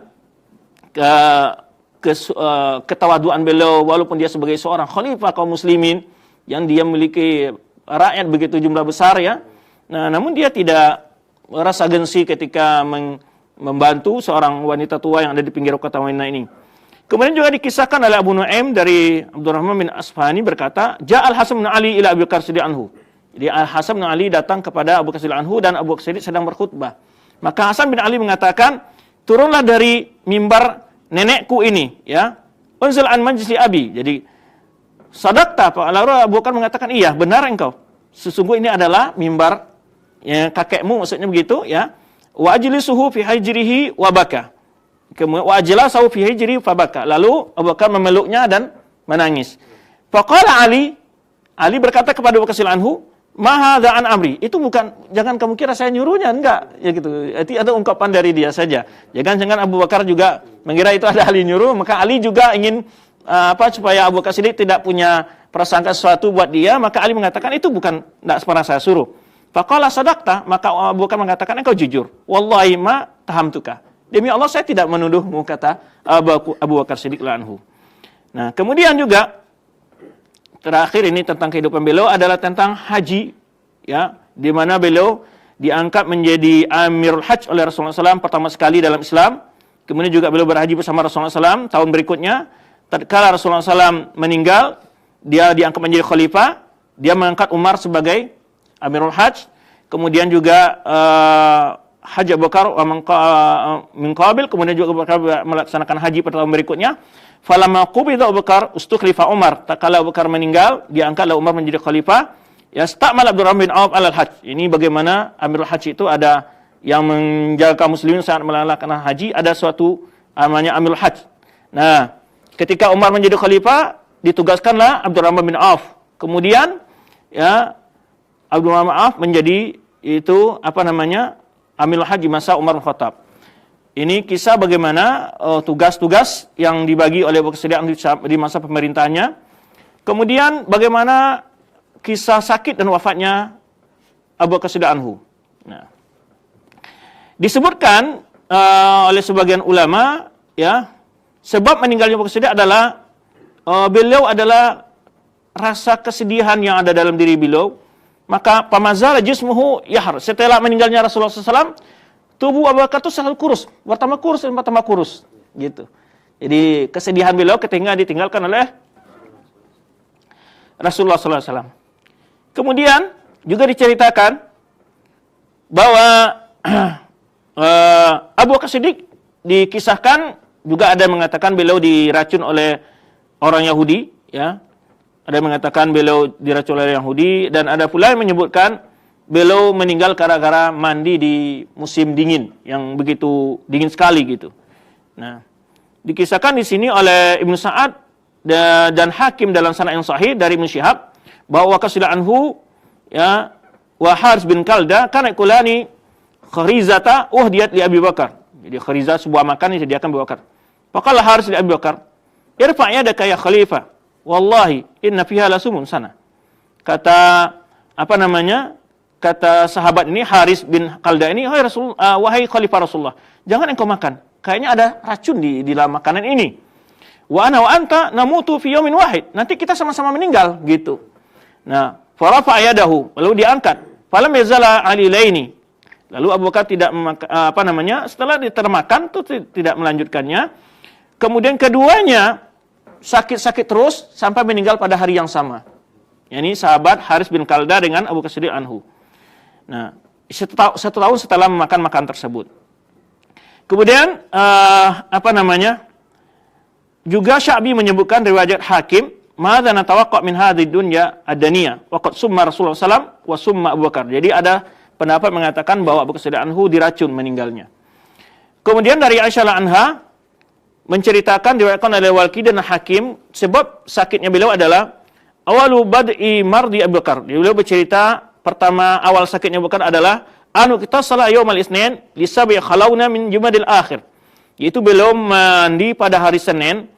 ketawaduan beliau walaupun dia sebagai seorang khalifah kaum muslimin yang dia memiliki rakyat begitu jumlah besar ya. Nah, namun dia tidak merasa gengsi ketika membantu seorang wanita tua yang ada di pinggir kota Madinah ini. Kemudian juga dikisahkan oleh Abu Nuaim dari Abdurrahman bin Asfahani berkata, Ja'al Hasan bin Ali ila Abu Bakar Siddiq anhu. Jadi Hasan bin Ali datang kepada Abu Bakar Siddiq anhu dan Abu Bakar Siddiq sedang berkhutbah. Maka Hasan bin Ali mengatakan, turunlah dari mimbar nenekku ini, ya. Unzil an majlis abi. Jadi sadaqta, lalu Abu Bakar mengatakan, iya, benar engkau. Sesungguhnya ini adalah mimbar ya, kakekmu, maksudnya begitu, ya. Wa ajlisuhu fi hijrihi wa baka. Kemudian wa ajlasahu fi hijrihi fa baka. Lalu Abu Bakar memeluknya dan menangis. Faqala Ali berkata kepada Abu Bakar anhu, "Ma hadza an amri." Itu bukan, jangan kamu kira saya nyuruhnya, enggak. Ya gitu. Itu ada ungkapan dari dia saja. Jangan Abu Bakar juga mengira itu ada Ali nyuruh, maka Ali juga ingin supaya Abu Bakar Siddiq tidak punya prasangka sesuatu buat dia, maka Ali mengatakan itu bukan, enggak pernah saya suruh. Faqala sadaqta, maka Abu Bakar mengatakan engkau jujur. Wallahi ma tahamtuka. Demi Allah saya tidak menuduhmu, kata Abu Bakar Siddiq anhu. Nah, kemudian juga terakhir ini tentang kehidupan beliau adalah tentang haji, ya, di mana beliau diangkat menjadi Amirul Hajj oleh Rasulullah SAW pertama sekali dalam Islam. Kemudian juga beliau berhaji bersama Rasulullah SAW tahun berikutnya. Tatkala Rasulullah SAW meninggal, dia diangkat menjadi khalifah. Dia mengangkat Umar sebagai Amirul Hajj. Kemudian juga Haji Abu Bakar min qabil, kemudian juga Abu Bakar melaksanakan haji pada tahun berikutnya. Falamma qubida Abu Bakar ustukhlifa Umar. Tatkala Abu Bakar meninggal, diangkatlah Umar menjadi khalifah. Yasta'mal Abdurrahman bin Auf alal hajj. Ini bagaimana Amirul Hajj itu ada yang menjaga kaum muslimin saat melaksanakan haji, ada suatu namanya Amirul Hajj. Nah, ketika Umar menjadi khalifah, ditugaskanlah Abdurrahman bin Auf. Kemudian ya Abdurrahman bin Auf menjadi itu Amirul Hajj masa Umar bin Khattab. Ini kisah bagaimana tugas-tugas yang dibagi oleh Abu Bakar Siddiq di masa pemerintahnya. Kemudian bagaimana kisah sakit dan wafatnya Abu Bakar Siddiq anhu. Nah, disebutkan oleh sebagian ulama, ya, sebab meninggalnya Abu Bakar Siddiq adalah beliau adalah rasa kesedihan yang ada dalam diri beliau. Maka pamazala jismuhu yahar. Setelah meninggalnya Rasulullah SAW, tubuh Abu Bakar itu selalu kurus, bertambah kurus dan bertambah kurus, gitu. Jadi kesedihan beliau ketika ditinggalkan oleh Rasulullah SAW. Kemudian juga diceritakan bahwa Abu Bakar Siddiq dikisahkan juga ada yang mengatakan beliau diracun oleh orang Yahudi, ya. Ada yang mengatakan beliau diracun oleh Yahudi, dan ada pula yang menyebutkan beliau meninggal gara-gara mandi di musim dingin yang begitu dingin sekali gitu. Nah, dikisahkan di sini oleh Ibnu Sa'ad dan Hakim dalam sanad yang sahih dari Ibnu Syihab bahwa Waqas anhu, ya, wa Haris bin Kalda kana kulani kharizata uhdiyat li Abi Bakar. Jadi kharizah sebuah makan yang disediakan Abu Bakar. Faqala Haris li Abi Bakar, irfa' yadaka ya khalifah, wallahi inna fiha lasumun sana. Kata kata sahabat ini, Haris bin Kalda ini, wahai khalifah Rasulullah, jangan engkau makan, kayaknya ada racun di dalam makanan ini. Wa ana wa anta namutu fi yaumin wahid, nanti kita sama-sama meninggal gitu. Nah, farafa yadahu, lalu diangkat. Falam yazala alilaini, lalu Abu Bakar tidak setelah ditermakan itu tidak melanjutkannya. Kemudian keduanya sakit-sakit terus sampai meninggal pada hari yang sama. Yani sahabat Haris bin Kalda dengan Abu Bakar Siddiq anhu. Nah, satu tahun setelah memakan makan tersebut. Kemudian juga Sya'bi menyebutkan riwayat Hakim, "Madza natawaqqa min hadhihi dunya ad-daniyah wa qad summa Rasulullah sallallahu wa summa Abu Bakar." Jadi ada pendapat mengatakan bahwa Abu Bakar Siddiq anhu diracun meninggalnya. Kemudian dari Aisyah anha menceritakan diriwayatkan oleh Walqi dan Hakim, sebab sakitnya beliau adalah awalu bad'i mardi Abu Bakar. Beliau bercerita pertama awal sakitnya Abu Bakar adalah kita salat yaumal isnin li sabi khalawna min jumadil akhir. Yaitu beliau mandi pada hari Senin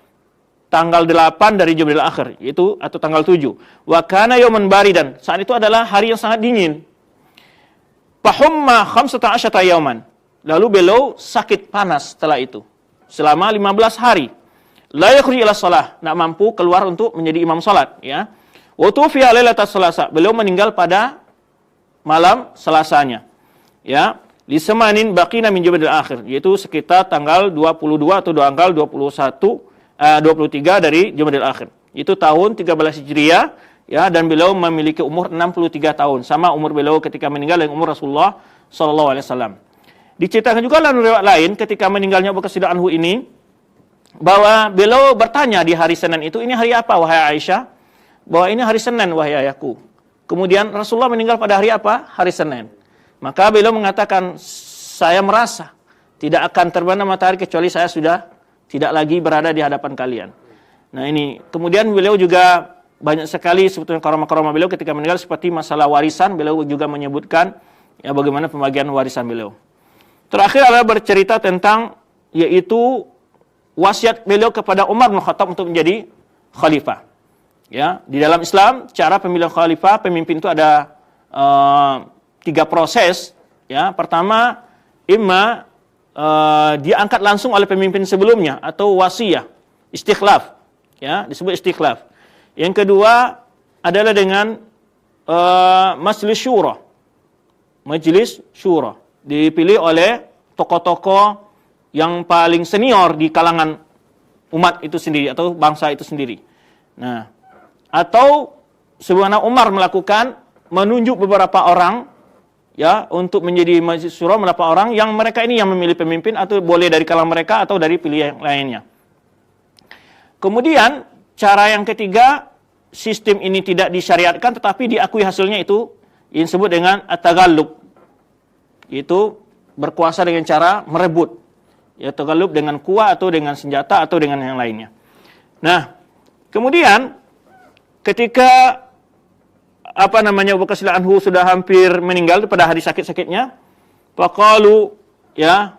tanggal 8 dari Jumadil akhir, yaitu atau tanggal 7. Wa kana yauman baridan. Saat itu adalah hari yang sangat dingin. Fahumma 15 yauman. Lalu beliau sakit panas setelah itu selama 15 hari. La yakhruju ila shalah, nak mampu keluar untuk menjadi imam salat, ya. Wa tufiya lailatul Selasa. Beliau meninggal pada malam Selasanya, ya, li samanin baqina min jumadil akhir, yaitu sekitar tanggal 22 atau tanggal 23 dari Jumadil akhir. Itu tahun 13 Hijriah, ya, dan beliau memiliki umur 63 tahun, sama umur beliau ketika meninggal dengan umur Rasulullah sallallahu alaihi wasallam. Diceritakan juga dalam riwayat lain ketika meninggalnya Abu Bakar Siddiq anhu ini, bahwa beliau bertanya di hari Senin itu, ini hari apa wahai Aisyah? Bahwa ini hari Senin wahai ayahku. Kemudian Rasulullah meninggal pada hari apa? Hari Senin. Maka beliau mengatakan, saya merasa tidak akan terbenam matahari kecuali saya sudah tidak lagi berada di hadapan kalian. Nah ini, kemudian beliau juga banyak sekali sebetulnya karomah-karomah beliau ketika meninggal, seperti masalah warisan, beliau juga menyebutkan ya bagaimana pembagian warisan beliau. Terakhir adalah bercerita tentang yaitu wasiat beliau kepada Umar bin Khattab untuk menjadi khalifah. Ya, di dalam Islam cara pemilihan khalifah, pemimpin itu ada 3 proses. Ya, pertama diangkat langsung oleh pemimpin sebelumnya atau wasiyah, istikhlaf. Ya, disebut istikhlaf. Yang kedua adalah dengan majelis syura. Majelis syura dipilih oleh tokoh-tokoh yang paling senior di kalangan umat itu sendiri atau bangsa itu sendiri. Nah, atau sebagaimana Umar melakukan, menunjuk beberapa orang ya untuk menjadi majelis syura, beberapa orang yang mereka ini yang memilih pemimpin, atau boleh dari kalangan mereka atau dari pilihan lainnya. Kemudian cara yang ketiga, sistem ini tidak disyariatkan tetapi diakui hasilnya, itu yang disebut dengan at-taghallub. Itu berkuasa dengan cara merebut. Ya, taghallub dengan kuah atau dengan senjata atau dengan yang lainnya. Nah, kemudian ketika Abu Bakar Siddiq anhu sudah hampir meninggal pada hari sakit-sakitnya, faqalu, ya,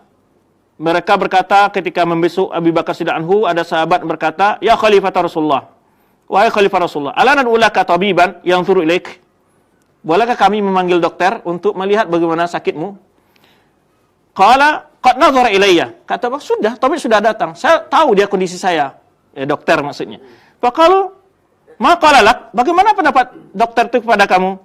mereka berkata ketika membesuk Abu Bakar Siddiq anhu, ada sahabat berkata, ya khalifah Rasulullah, wahai khalifah Rasulullah, alana ulaka tabiban yang turu ilaik, bolehkah kami memanggil dokter untuk melihat bagaimana sakitmu? Qala qad nazara ilayya, kata Pak, sudah, tabib sudah datang, saya tahu dia kondisi saya, dokter maksudnya. Faqalu ma qala lak, bagaimana pendapat dokter itu kepada kamu?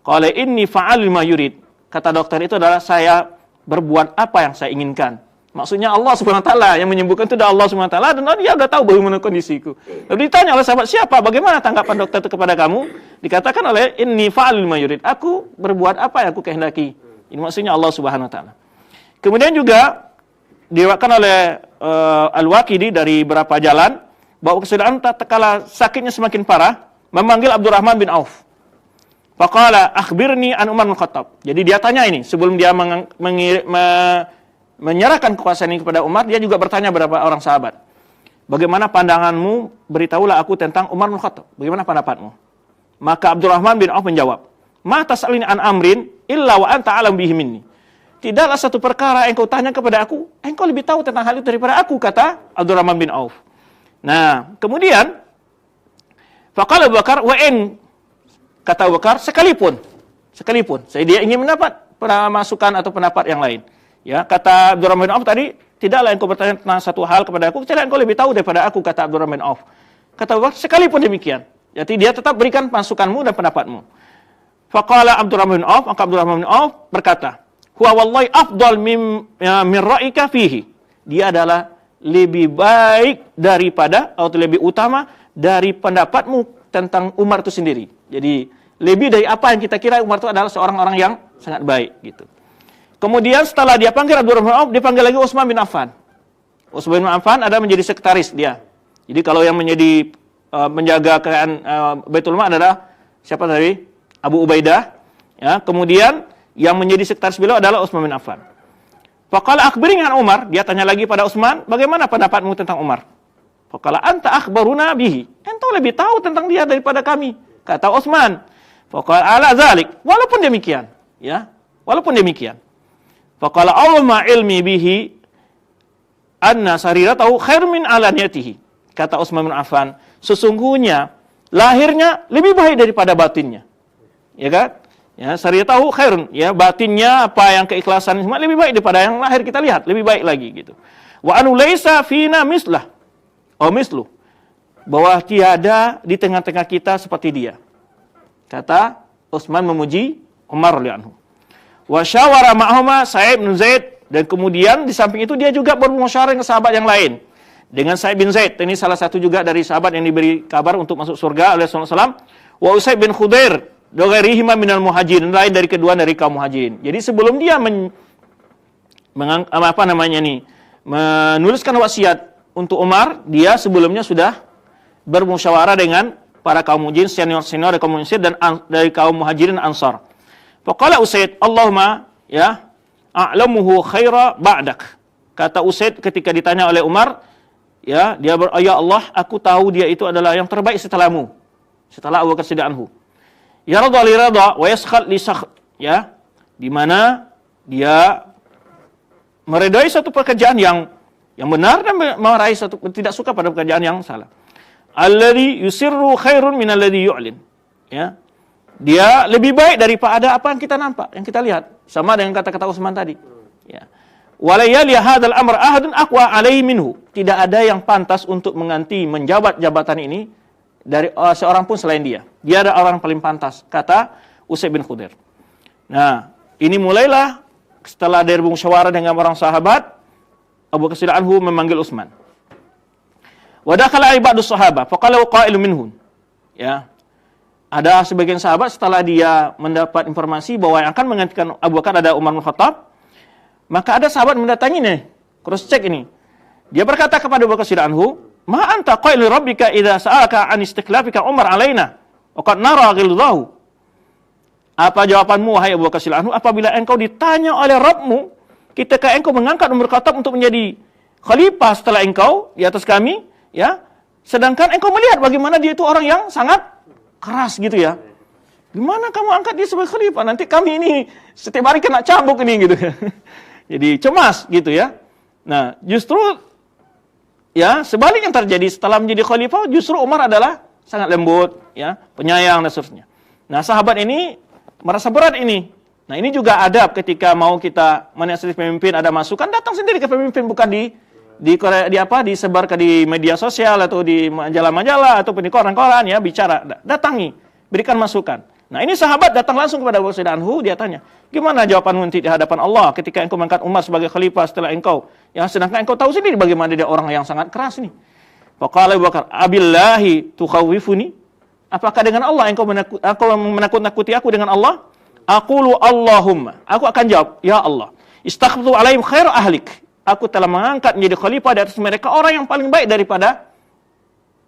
Qala inni fa'al ma yurid, kata dokter itu adalah saya berbuat apa yang saya inginkan. Maksudnya Allah Subhanahu wa taala yang menyembuhkan itu adalah Allah Subhanahu wa taala, dan dia sudah tahu bagaimana kondisiku. Lalu ditanya oleh sahabat, "Siapa? Bagaimana tanggapan dokter itu kepada kamu?" Dikatakan oleh, "Inni fa'alul ma yurid." Aku berbuat apa yang aku kehendaki. Ini maksudnya Allah Subhanahu wa taala. Kemudian juga diriwayatkan oleh Al-Waqidi dari beberapa jalan bahwa kesudahan tatkala sakitnya semakin parah, memanggil Abdurrahman bin Auf. Faqala akhbirni an Umar bin Khattab. Jadi dia tanya ini sebelum dia menyerahkan kekuasaan ini kepada Umar, dia juga bertanya beberapa orang sahabat. Bagaimana pandanganmu? Beritahulah aku tentang Umar bin Khattab. Bagaimana pendapatmu? Maka Abdurrahman bin Auf menjawab, "Ma tas'alini an amrin illa wa anta alam bihi minni." Tidaklah satu perkara engkau tanya kepada aku, engkau lebih tahu tentang hal itu daripada aku, kata Abdurrahman bin Auf. Nah, kemudian faqala Abu Bakar wa in, kata Abu Bakar, sekalipun saya dia ingin mendapat masukan atau pendapat yang lain. Ya, kata Abdurrahman bin Auf tadi, tidaklah engkau bertanya tentang satu hal kepada aku, kecuali engkau lebih tahu daripada aku, kata Abdurrahman bin Auf. Kata Abu Bakar, sekalipun demikian. Jadi dia tetap berikan masukanmu dan pendapatmu. Faqala Abdurrahman bin Auf, maka Abdurrahman bin Auf berkata, "Huwa wallahi afdal min ra'ika fihi." Dia adalah lebih baik daripada atau lebih utama dari pendapatmu tentang Umar itu sendiri. Jadi lebih dari apa yang kita kira, Umar itu adalah seorang orang yang sangat baik gitu. Kemudian setelah dia panggil Abdurrahman bin Auf, dipanggil lagi Utsman bin Affan. Utsman bin Affan ada menjadi sekretaris dia. Jadi kalau yang menjadi menjaga kekayaan Baitul Mal adalah siapa tadi? Abu Ubaidah. Ya, kemudian yang menjadi sekretaris beliau adalah Utsman bin Affan. Faqala akhbirni an Umar, dia tanya lagi pada Utsman, bagaimana pendapatmu tentang Umar? Faqala anta akhbaruna bihi. Engkau lebih tahu tentang dia daripada kami, kata Utsman. Faqala ala zalik, walaupun demikian, ya. Walaupun demikian. Faqala awma ilmi bihi anna sariratahu khair min alaniyatihi. Kata Utsman bin Affan, sesungguhnya lahirnya lebih baik daripada batinnya. Ya kan? Ya, sariratahu khairun, ya, batinnya apa yang keikhlasan semua lebih baik daripada yang lahir kita lihat, lebih baik lagi gitu. Wa anu laisa fina mislah. Mislu. Bahwa tiada di tengah-tengah kita seperti dia. Kata Utsman memuji Umar radhiyallahu anhu. Wa syawara ma'ahuma Sa'id bin Zaid, dan kemudian di samping itu dia juga bermusyawarah dengan sahabat yang lain. Dengan Sa'id bin Zaid, ini salah satu juga dari sahabat yang diberi kabar untuk masuk surga oleh Rasulullah SAW. Wa Usaid bin Khudair, ghairihima minal muhajirin, lain dari kedua dari kaum muhajirin. Jadi sebelum dia menuliskan wasiat untuk Umar, dia sebelumnya sudah bermusyawarah dengan para kaum muhajirin, senior dari kaum muhajirin dan dari kaum muhajirin Ansar. Faqala Usaid, Allahumma ya a'lamuhu khaira ba'dak. Kata Usaid ketika ditanya oleh Umar, ya, dia ya Allah, aku tahu dia itu adalah yang terbaik setelahmu, setelah Abu Bakar Siddiq anhu. Ya radha li radha wa yaskhat li sakht, ya, di mana dia meredai satu pekerjaan yang benar dan meraih satu tidak suka pada pekerjaan yang salah. Alladhi yusirru khairun min alladhi yu'lin. Ya. Dia lebih baik daripada apa yang kita nampak, yang kita lihat. Sama dengan kata-kata Utsman tadi. Ya. Wala yali hadzal amr ahadun aqwa alaihi minhu. Tidak ada yang pantas untuk mengganti menjabat jabatan ini dari seorang pun selain dia. Dia adalah orang paling pantas, kata Usaid bin Khudair. Nah, ini mulailah setelah dia bermusyawarah dengan orang sahabat, Abu Bakar Siddiq anhu memanggil Utsman. Wa dakhala ibadus sahabat faqala qailun minhum. Ya. Ada sebagian sahabat setelah dia mendapat informasi bahwa yang akan menggantikan Abu Bakar ada Umar bin Khattab, maka ada sahabat mendatangi nih, cross check ini. Dia berkata kepada Abu Bakar Siddiq anhu, "Ma anta qailu rabbika idza sa'alaka an istiklafika Umar alaina wa qad nara ghildahu." Apa jawabanmu wahai Abu Bakar Siddiq anhu apabila engkau ditanya oleh Rabbmu ketika engkau mengangkat Umar bin Khattab untuk menjadi khalifah setelah engkau di atas kami, ya, sedangkan engkau melihat bagaimana dia itu orang yang sangat keras gitu ya. Gimana kamu angkat dia sebagai khalifah? Nanti kami ini setiap hari kena cambuk ini gitu. Jadi cemas gitu ya. Nah, justru ya sebalik yang terjadi setelah menjadi khalifah, justru Umar adalah sangat lembut, ya, penyayang dan seterusnya. Nah, sahabat ini merasa berat ini. Nah, ini juga adab ketika mau kita menasihati pemimpin, ada masukan, datang sendiri ke pemimpin, bukan disebarkan di media sosial atau di majalah-majalah ataupun di koran-koran, ya, bicara, datangi, berikan masukan. Nah, ini sahabat datang langsung kepada Abu Bakar Siddiq anhu, dia tanya, "Gimana jawabanmu nanti di hadapan Allah ketika engkau mengangkat Umar sebagai khalifah setelah engkau? Yang sedangkan engkau tahu sendiri bagaimana dia orang yang sangat keras nih." Faqala Abu Bakar, "Abillahi tukhawifuni?" Apakah dengan Allah engkau menakut-nakuti aku dengan Allah? Aqulu Allahumma. Aku akan jawab, "Ya Allah, istaghfirtu alaihim khair ahlik." Aku telah mengangkat menjadi khalifah di atas mereka orang yang paling baik daripada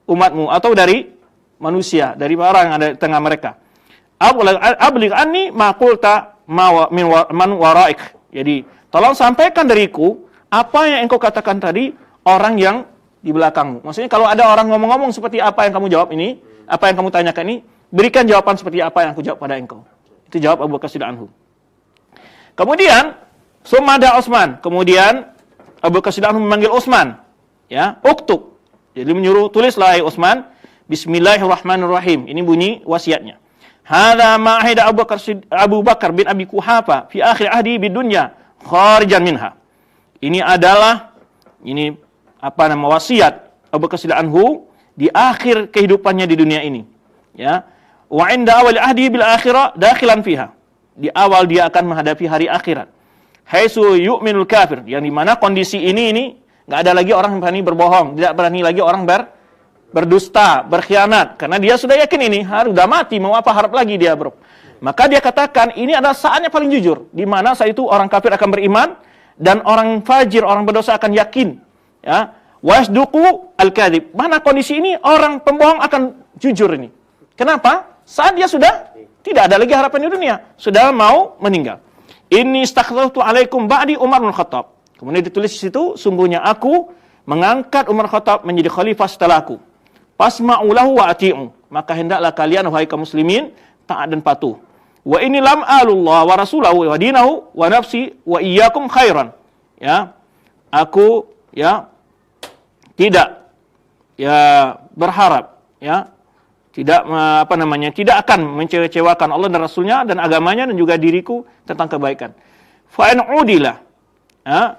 umatmu atau dari manusia, dari orang yang ada di tengah mereka. Abligh anni ma qulta man waraik. Jadi, tolong sampaikan dariku apa yang engkau katakan tadi orang yang di belakangmu. Maksudnya kalau ada orang ngomong-ngomong seperti apa yang kamu jawab ini, apa yang kamu tanyakan ini, berikan jawaban seperti apa yang aku jawab pada engkau. Itu jawab Abu Bakar Siddiq anhu. Kemudian sumada Utsman. Kemudian Abu Bakar Siddiq anhu memanggil Utsman. Ya, uktub. Jadi menyuruh tulislah hai Utsman, Bismillahirrahmanirrahim. Ini bunyi wasiatnya. Hadza ma ahida Abu Bakar bin Abi Quhafa fi akhir ahdi bid dunya kharijan minha. Ini adalah wasiat Abu Bakar Siddiq anhu di akhir kehidupannya di dunia ini. Ya. Wa inda awal ahdi bil akhirah dakhilan fiha. Di awal dia akan menghadapi hari akhirat. Haitsu yu'minul kafir, yang di mana kondisi ini enggak ada lagi orang yang berani berbohong, tidak berani lagi orang berdusta, berkhianat, karena dia sudah yakin ini harus udah mati, mau apa harap lagi dia, bro. Maka dia katakan ini adalah saatnya paling jujur, di mana saat itu orang kafir akan beriman dan orang fajir, orang berdosa akan yakin. Ya, wasduqu al-kadzib. Mana kondisi ini orang pembohong akan jujur ini. Kenapa? Saat dia sudah tidak ada lagi harapan di dunia, sudah mau meninggal. Inni istakhtartu alaikum ba'di Umar bin Khattab. Kemudian ditulis di situ, sungguhnya aku mengangkat Umar Khattab menjadi khalifah setelahku. Fasma'u lahu wa ati'u. Maka hendaklah kalian wahai kaum muslimin taat dan patuh. Wa inni lam alullah wa rasulahu wa dinahu wa nafsi wa iyyakum khairan. Ya. Aku tidak berharap tidak akan mengecewakan Allah dan Rasulnya dan agamanya dan juga diriku tentang kebaikan. Fa in udila,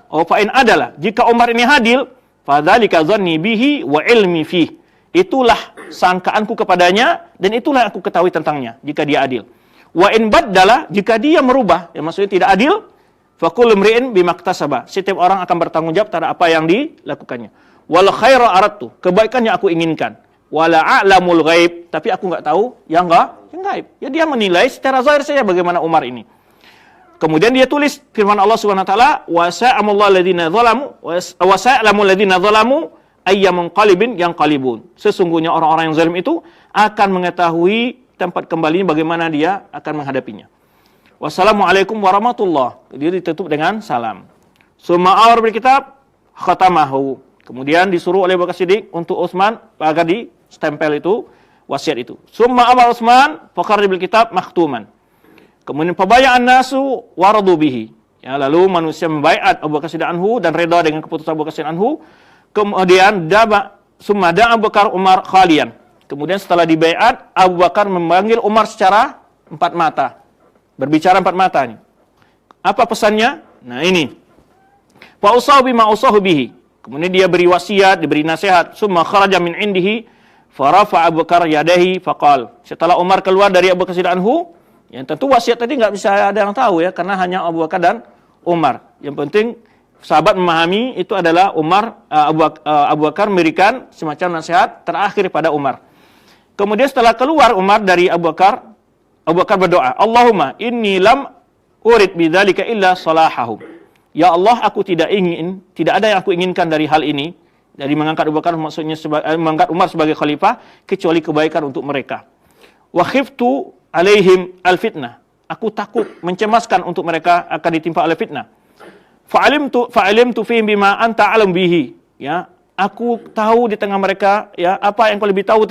fa in adalah, jika Umar ini hadil, fadzalika dhanni bihi wa ilmi fihi. Itulah sangkaanku kepadanya dan itulah yang aku ketahui tentangnya jika dia adil. Wa in baddala, jika dia merubah, maksudnya tidak adil, faqul imri'in bimaktasaba. Setiap orang akan bertanggung jawab terhadap apa yang dilakukannya. Wal khaira aradtu, kebaikan yang aku inginkan. Wala a'lamul ghaib, tapi aku enggak tahu yang gaib. Ya dia menilai secara zahir saja bagaimana Umar ini. Kemudian dia tulis firman Allah Subhanahu wa taala, wa sa'amul ladzina zalamu wa sa'lamul ladzina zalamu ayyamun qalibin yanqalibun. Sesungguhnya orang-orang yang zalim itu akan mengetahui tempat kembalinya bagaimana dia akan menghadapinya. Wassalamualaikum warahmatullahi. Dia ditutup dengan salam. Summa awar bil kitab khatamahu. Kemudian disuruh oleh Abu Bakar Siddiq untuk Utsman agar stempel itu wasiat itu. Summa amar Utsman faqarra bil kitab makhtuman. Kemudian pabaya'an nasu waradu bihi. Ya, lalu manusia membaiat Abu Bakar Siddiq anhu dan reda dengan keputusan Abu Bakar Siddiq anhu. Kemudian summa da'a Abu Bakar Umar khalian. Kemudian setelah dibaiat, Abu Bakar memanggil Umar secara empat mata. Berbicara empat mata ini. Apa pesannya? Nah, ini. Fa usahu bima usahu bihi. Kemudian dia beri wasiat, diberi nasihat. Summa kharaja min indihi farafa Abu Bakar yadahi faqal. Setelah Umar keluar dari Abu Bakar Siddiq anhu, yang tentu wasiat tadi enggak bisa ada yang tahu ya, karena hanya Abu Bakar dan Umar. Yang penting sahabat memahami itu adalah Abu Bakar memberikan semacam nasihat terakhir pada Umar. Kemudian setelah keluar Umar dari Abu Bakar berdoa, Allahumma inni lam urid bidzalika illa salahahum. Ya Allah, aku tidak ada yang aku inginkan dari hal ini, dari mengangkat Abu Bakar maksudnya mengangkat Umar sebagai khalifah, kecuali kebaikan untuk mereka. Wa khiftu alaihim alfitnah. Aku takut, mencemaskan untuk mereka akan ditimpa oleh fitnah. Fa'alimtu fihim bima anta alam bihi. Ya, aku tahu di tengah mereka ya apa yang kau lebih tahu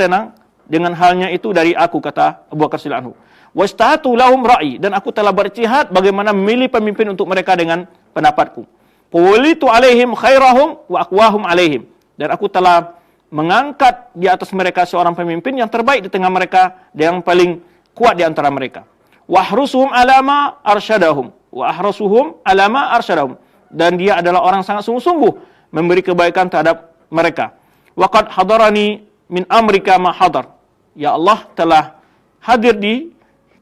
dengan halnya itu dari aku, kata Abu Bakar Siddiq anhu. Wastahatu lahum ra'i, dan aku telah berjihad bagaimana memilih pemimpin untuk mereka dengan pendapatku. Fawalitu alaihim khairahum wa aqwahum alaihim, dan aku telah mengangkat di atas mereka seorang pemimpin yang terbaik di tengah mereka dan yang paling kuat di antara mereka. Wahrusuhum alama arsyadahum wa ahrasuhum alama arsyadahum, dan dia adalah orang sangat sungguh-sungguh memberi kebaikan terhadap mereka. Waqad hadarani min amrika ma hadar. Ya Allah telah hadir di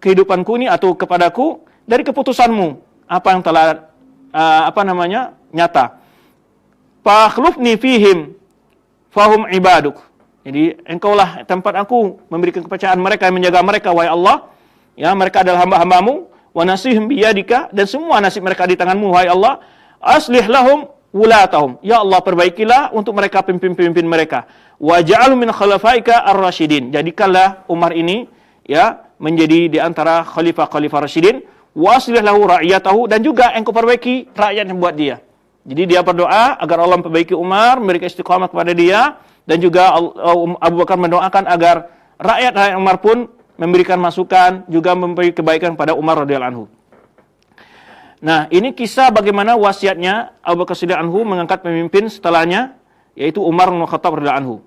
kehidupanku ini atau kepadaku dari keputusanmu apa yang telah nyata. Fakhlufni fihim fahum ibaduk. Jadi engkaulah tempat aku memberikan kepercayaan mereka, yang menjaga mereka, wahai Allah. Ya, mereka adalah hamba-hambamu. Wa nasihim biyadika, dan semua nasib mereka di tanganmu, wahai Allah. Aslih lahum wulatahum. Ya Allah, perbaikilah untuk mereka pemimpin-pemimpin mereka. Wa ja'alu min khalafaika ar-rasyidin. Jadikanlah Umar ini ya menjadi di antara khalifah-khalifah rasyidin. Wa aslih lahu ra'iyatahu, dan juga engkau perbaiki rakyat yang buat dia. Jadi dia berdoa agar Allah memperbaiki Umar, memberikan istiqamah kepada dia. Dan juga Abu Bakar mendoakan agar rakyat Umar pun memberikan masukan, juga memberi kebaikan pada Umar radhiyallahu anhu. Nah, ini kisah bagaimana wasiatnya Abu Bakar Siddiq anhu mengangkat pemimpin setelahnya, yaitu Umar bin Khattab radhiyallahu anhu.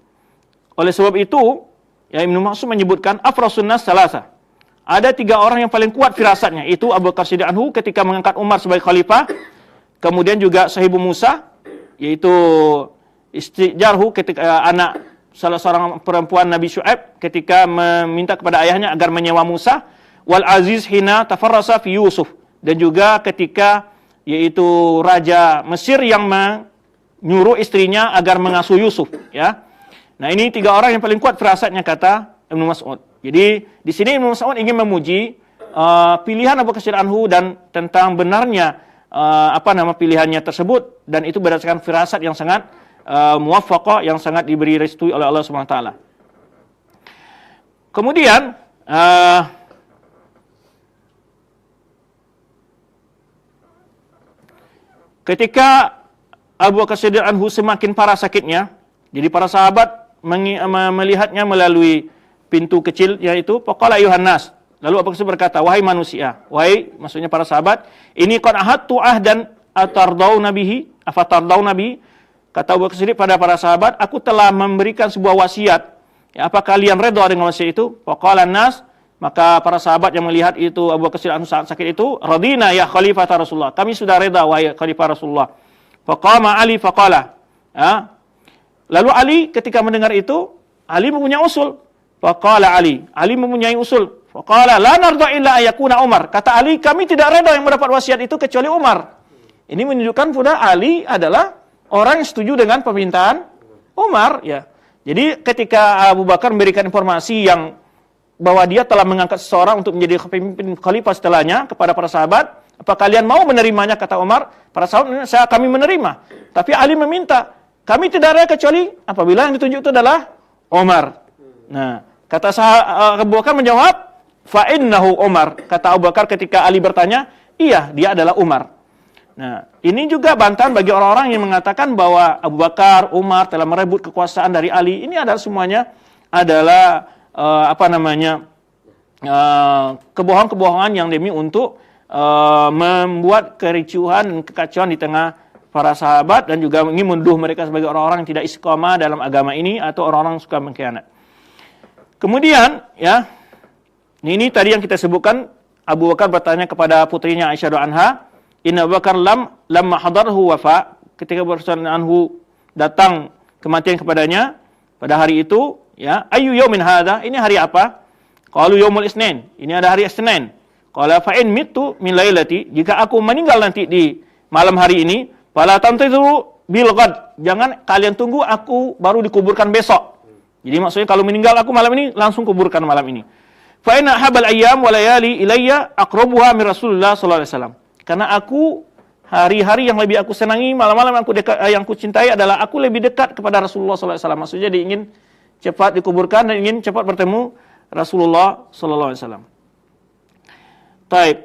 Oleh sebab itu, ya Ibnu Mas'ud menyebutkan afrasun nas salasa. Ada 3 orang yang paling kuat firasatnya, itu Abu Bakar Siddiq anhu ketika mengangkat Umar sebagai khalifah, kemudian juga Sahibu Musa, yaitu Istijarhu ketika anak salah seorang perempuan Nabi Syuaib ketika meminta kepada ayahnya agar menyewa Musa, wal Aziz hina tafarrasa fi Yusuf, dan juga ketika yaitu raja Mesir yang menyuruh istrinya agar mengasuh Yusuf, ya. Nah, ini 3 orang yang paling kuat firasatnya kata Ibnu Mas'ud. Jadi di sini Ibnu Mas'ud ingin memuji pilihan Abu Bakar Siddiq anhu dan tentang benarnya pilihannya tersebut, dan itu berdasarkan firasat yang sangat muwaffaqah, yang sangat diberi restui oleh Allah Subhanahu wa taala. Kemudian ketika Abu Bakar Siddiq anhu semakin parah sakitnya, jadi para sahabat melihatnya melalui pintu kecil, yaitu faqala ayuhan nas. Lalu Abu Bakar Siddiq berkata, wahai manusia, maksudnya para sahabat, ini qad ahadtu ahdan atardauna bihi afatardauna bihi. Kata Abu Bakar Siddiq pada para sahabat, aku telah memberikan sebuah wasiat. Ya, apa kalian redha dengan wasiat itu? Faqala nas, maka para sahabat yang melihat itu Abu Bakar Siddiq anhu saat sakit itu, radina ya khalifah Rasulullah. Kami sudah redha wahai khalifah Rasulullah. Faqama Ali faqala. Ya. Lalu Ali ketika mendengar itu, Ali mempunyai usul. Faqala Ali mempunyai usul. Faqala la narda illa ayakuna Umar. Kata Ali, kami tidak redha yang mendapat wasiat itu kecuali Umar. Ini menunjukkan pula Ali adalah orang yang setuju dengan pemerintahan Umar, ya. Jadi ketika Abu Bakar memberikan informasi yang bahwa dia telah mengangkat seseorang untuk menjadi pemimpin khalifah setelahnya kepada para sahabat, apa kalian mau menerimanya? Kata Umar, para sahabat, kami menerima. Tapi Ali meminta, kami tidak ada kecuali apabila yang ditunjuk itu adalah Umar. Nah, kata Abu Bakar menjawab, fa innahu Umar. Kata Abu Bakar ketika Ali bertanya, iya, dia adalah Umar. Nah, ini juga bantahan bagi orang-orang yang mengatakan bahwa Abu Bakar, Umar telah merebut kekuasaan dari Ali. Ini adalah semuanya adalah kebohongan-kebohongan yang demi untuk membuat kericuhan dan kekacauan di tengah para sahabat, dan juga ingin menuduh mereka sebagai orang-orang yang tidak istiqomah dalam agama ini atau orang-orang yang suka mengkhianat. Kemudian, ya, ini tadi yang kita sebutkan, Abu Bakar bertanya kepada putrinya Aisyah radhiyallahu anha, Inna Abu Bakar lamma hadarhu wafa, ketika Abu Bakar anhu datang kematian kepadanya pada hari itu, ya, ayu yaumin hadza, ini hari apa? Qalu yaumul isnin, ini ada hari Senin. Qala fa in mittu min lailati, jika aku meninggal nanti di malam hari ini, fala tantaziru bil ghad, jangan kalian tunggu aku baru dikuburkan besok. Jadi maksudnya kalau meninggal aku malam ini, langsung kuburkan malam ini. Fa inna habal ayyam wa layali ilayya aqrabuha min Rasulullah sallallahu alaihi wasallam. Karena aku, hari-hari yang lebih aku senangi, malam-malam yang aku cintai adalah aku lebih dekat kepada Rasulullah SAW. Maksudnya dia ingin cepat dikuburkan dan ingin cepat bertemu Rasulullah SAW. Taib.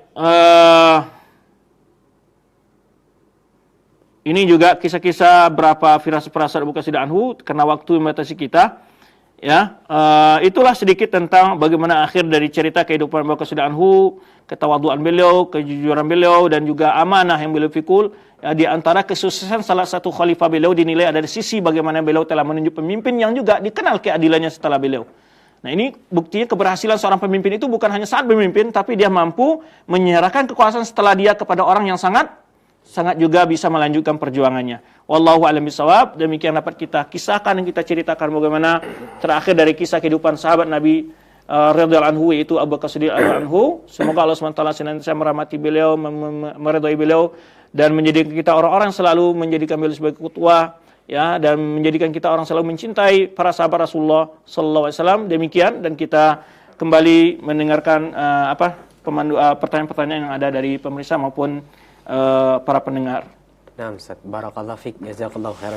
Ini juga kisah-kisah berapa firasat Abu Bakar Siddiq anhu, karena waktu membatasi kita. Ya, itulah sedikit tentang bagaimana akhir dari cerita kehidupan Abu Bakar Siddiq anhu, ketawaduan beliau, kejujuran beliau, dan juga amanah yang beliau pikul. Ya, di antara kesuksesan salah satu khalifah beliau dinilai ada di sisi bagaimana beliau telah menunjuk pemimpin yang juga dikenal keadilannya setelah beliau. Nah, ini buktinya keberhasilan seorang pemimpin itu bukan hanya saat memimpin, tapi dia mampu menyerahkan kekuasaan setelah dia kepada orang yang sangat juga bisa melanjutkan perjuangannya. Wallahu a'lam bishawab. Demikian dapat kita kisahkan dan kita ceritakan bagaimana terakhir dari kisah kehidupan sahabat Nabi radhiyallahu anhu, yaitu Abu Bakar Siddiq anhu. Semoga Allah SWT senantiasa merahmati beliau, meridhai beliau, dan menjadikan kita orang-orang selalu menjadikan beliau sebagai qudwah, ya, dan menjadikan kita orang selalu mencintai para sahabat Rasulullah sallallahu alaihi wasallam. Demikian, dan kita kembali mendengarkan pertanyaan-pertanyaan yang ada dari pemirsa maupun para pendengar. Nah, Ustaz, barakallahu fiik, jazakallahu khairan.